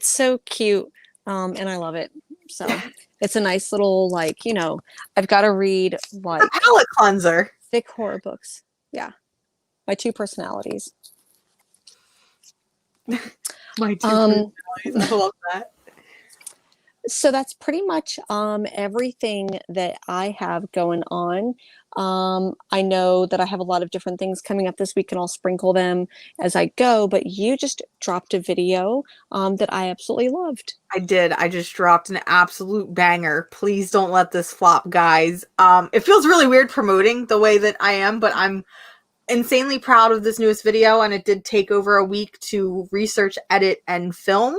so cute. And I love it. So it's a nice little, like, I've got to read like a palate cleanser. Thick horror books. Yeah. My 2 personalities. My 2 personalities. I love that. So that's pretty much everything that I have going on. I know that I have a lot of different things coming up this week, and I'll sprinkle them as I go. But you just dropped a video that I absolutely loved. I did. I just dropped an absolute banger. Please don't let this flop, guys. It feels really weird promoting the way that I am, but I'm insanely proud of this newest video, and it did take over a week to research, edit, and film.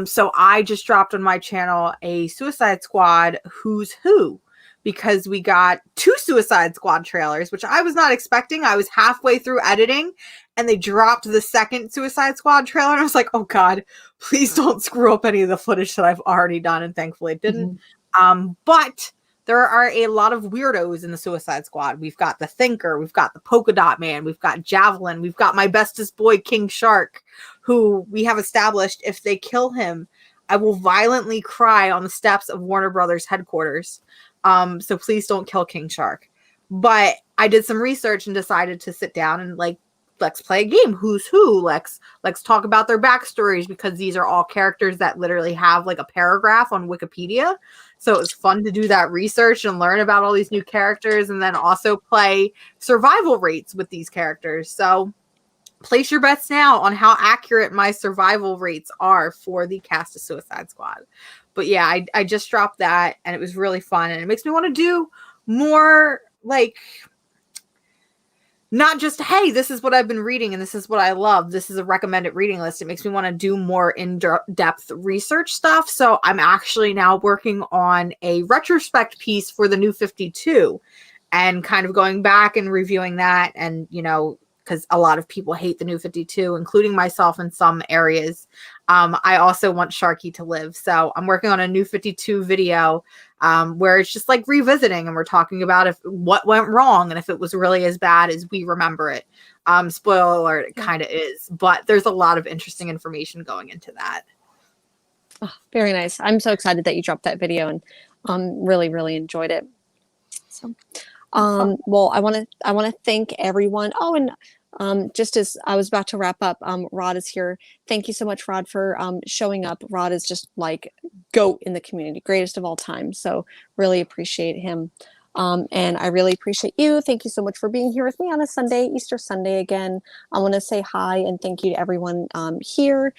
So I just dropped on my channel a Suicide Squad Who's Who, because we got 2 Suicide Squad trailers, which I was not expecting. I was halfway through editing and they dropped the second Suicide Squad trailer, and I was like, oh god, please don't screw up any of the footage that I've already done, and thankfully it didn't. But there are a lot of weirdos in the Suicide Squad. We've got the Thinker, we've got the Polka Dot Man, we've got Javelin, we've got my bestest boy, King Shark, who we have established if they kill him, I will violently cry on the steps of Warner Brothers headquarters. So please don't kill King Shark. But I did some research and decided to sit down and let's play a game. Who's who? Let's talk about their backstories, because these are all characters that literally have like a paragraph on Wikipedia. So it was fun to do that research and learn about all these new characters, and then also play survival rates with these characters. So place your bets now on how accurate my survival rates are for the cast of Suicide Squad. But yeah, I just dropped that, and it was really fun, and it makes me want to do more, like, not just, hey, this is what I've been reading and this is what I love, this is a recommended reading list. It makes me want to do more in-depth research stuff. So I'm actually now working on a retrospect piece for the New 52 and kind of going back and reviewing that. And, you know, because a lot of people hate the New 52, including myself in some areas. I also want Sharky to live. So I'm working on a New 52 video where it's just like revisiting, and we're talking about what went wrong and if it was really as bad as we remember it. Spoiler alert, it kind of is. But there's a lot of interesting information going into that. Oh, very nice. I'm so excited that you dropped that video, and really, really enjoyed it. So, well, I want to thank everyone. Oh, and just as I was about to wrap up, Rod is here. Thank you so much, Rod, for showing up. Rod is just like GOAT in the community, greatest of all time. So really appreciate him. And I really appreciate you. Thank you so much for being here with me on a Sunday, Easter Sunday again. I want to say hi and thank you to everyone here.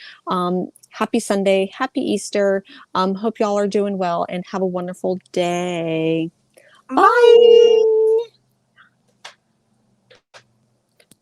Happy Sunday, happy Easter. Hope y'all are doing well and have a wonderful day. Bye. Bye.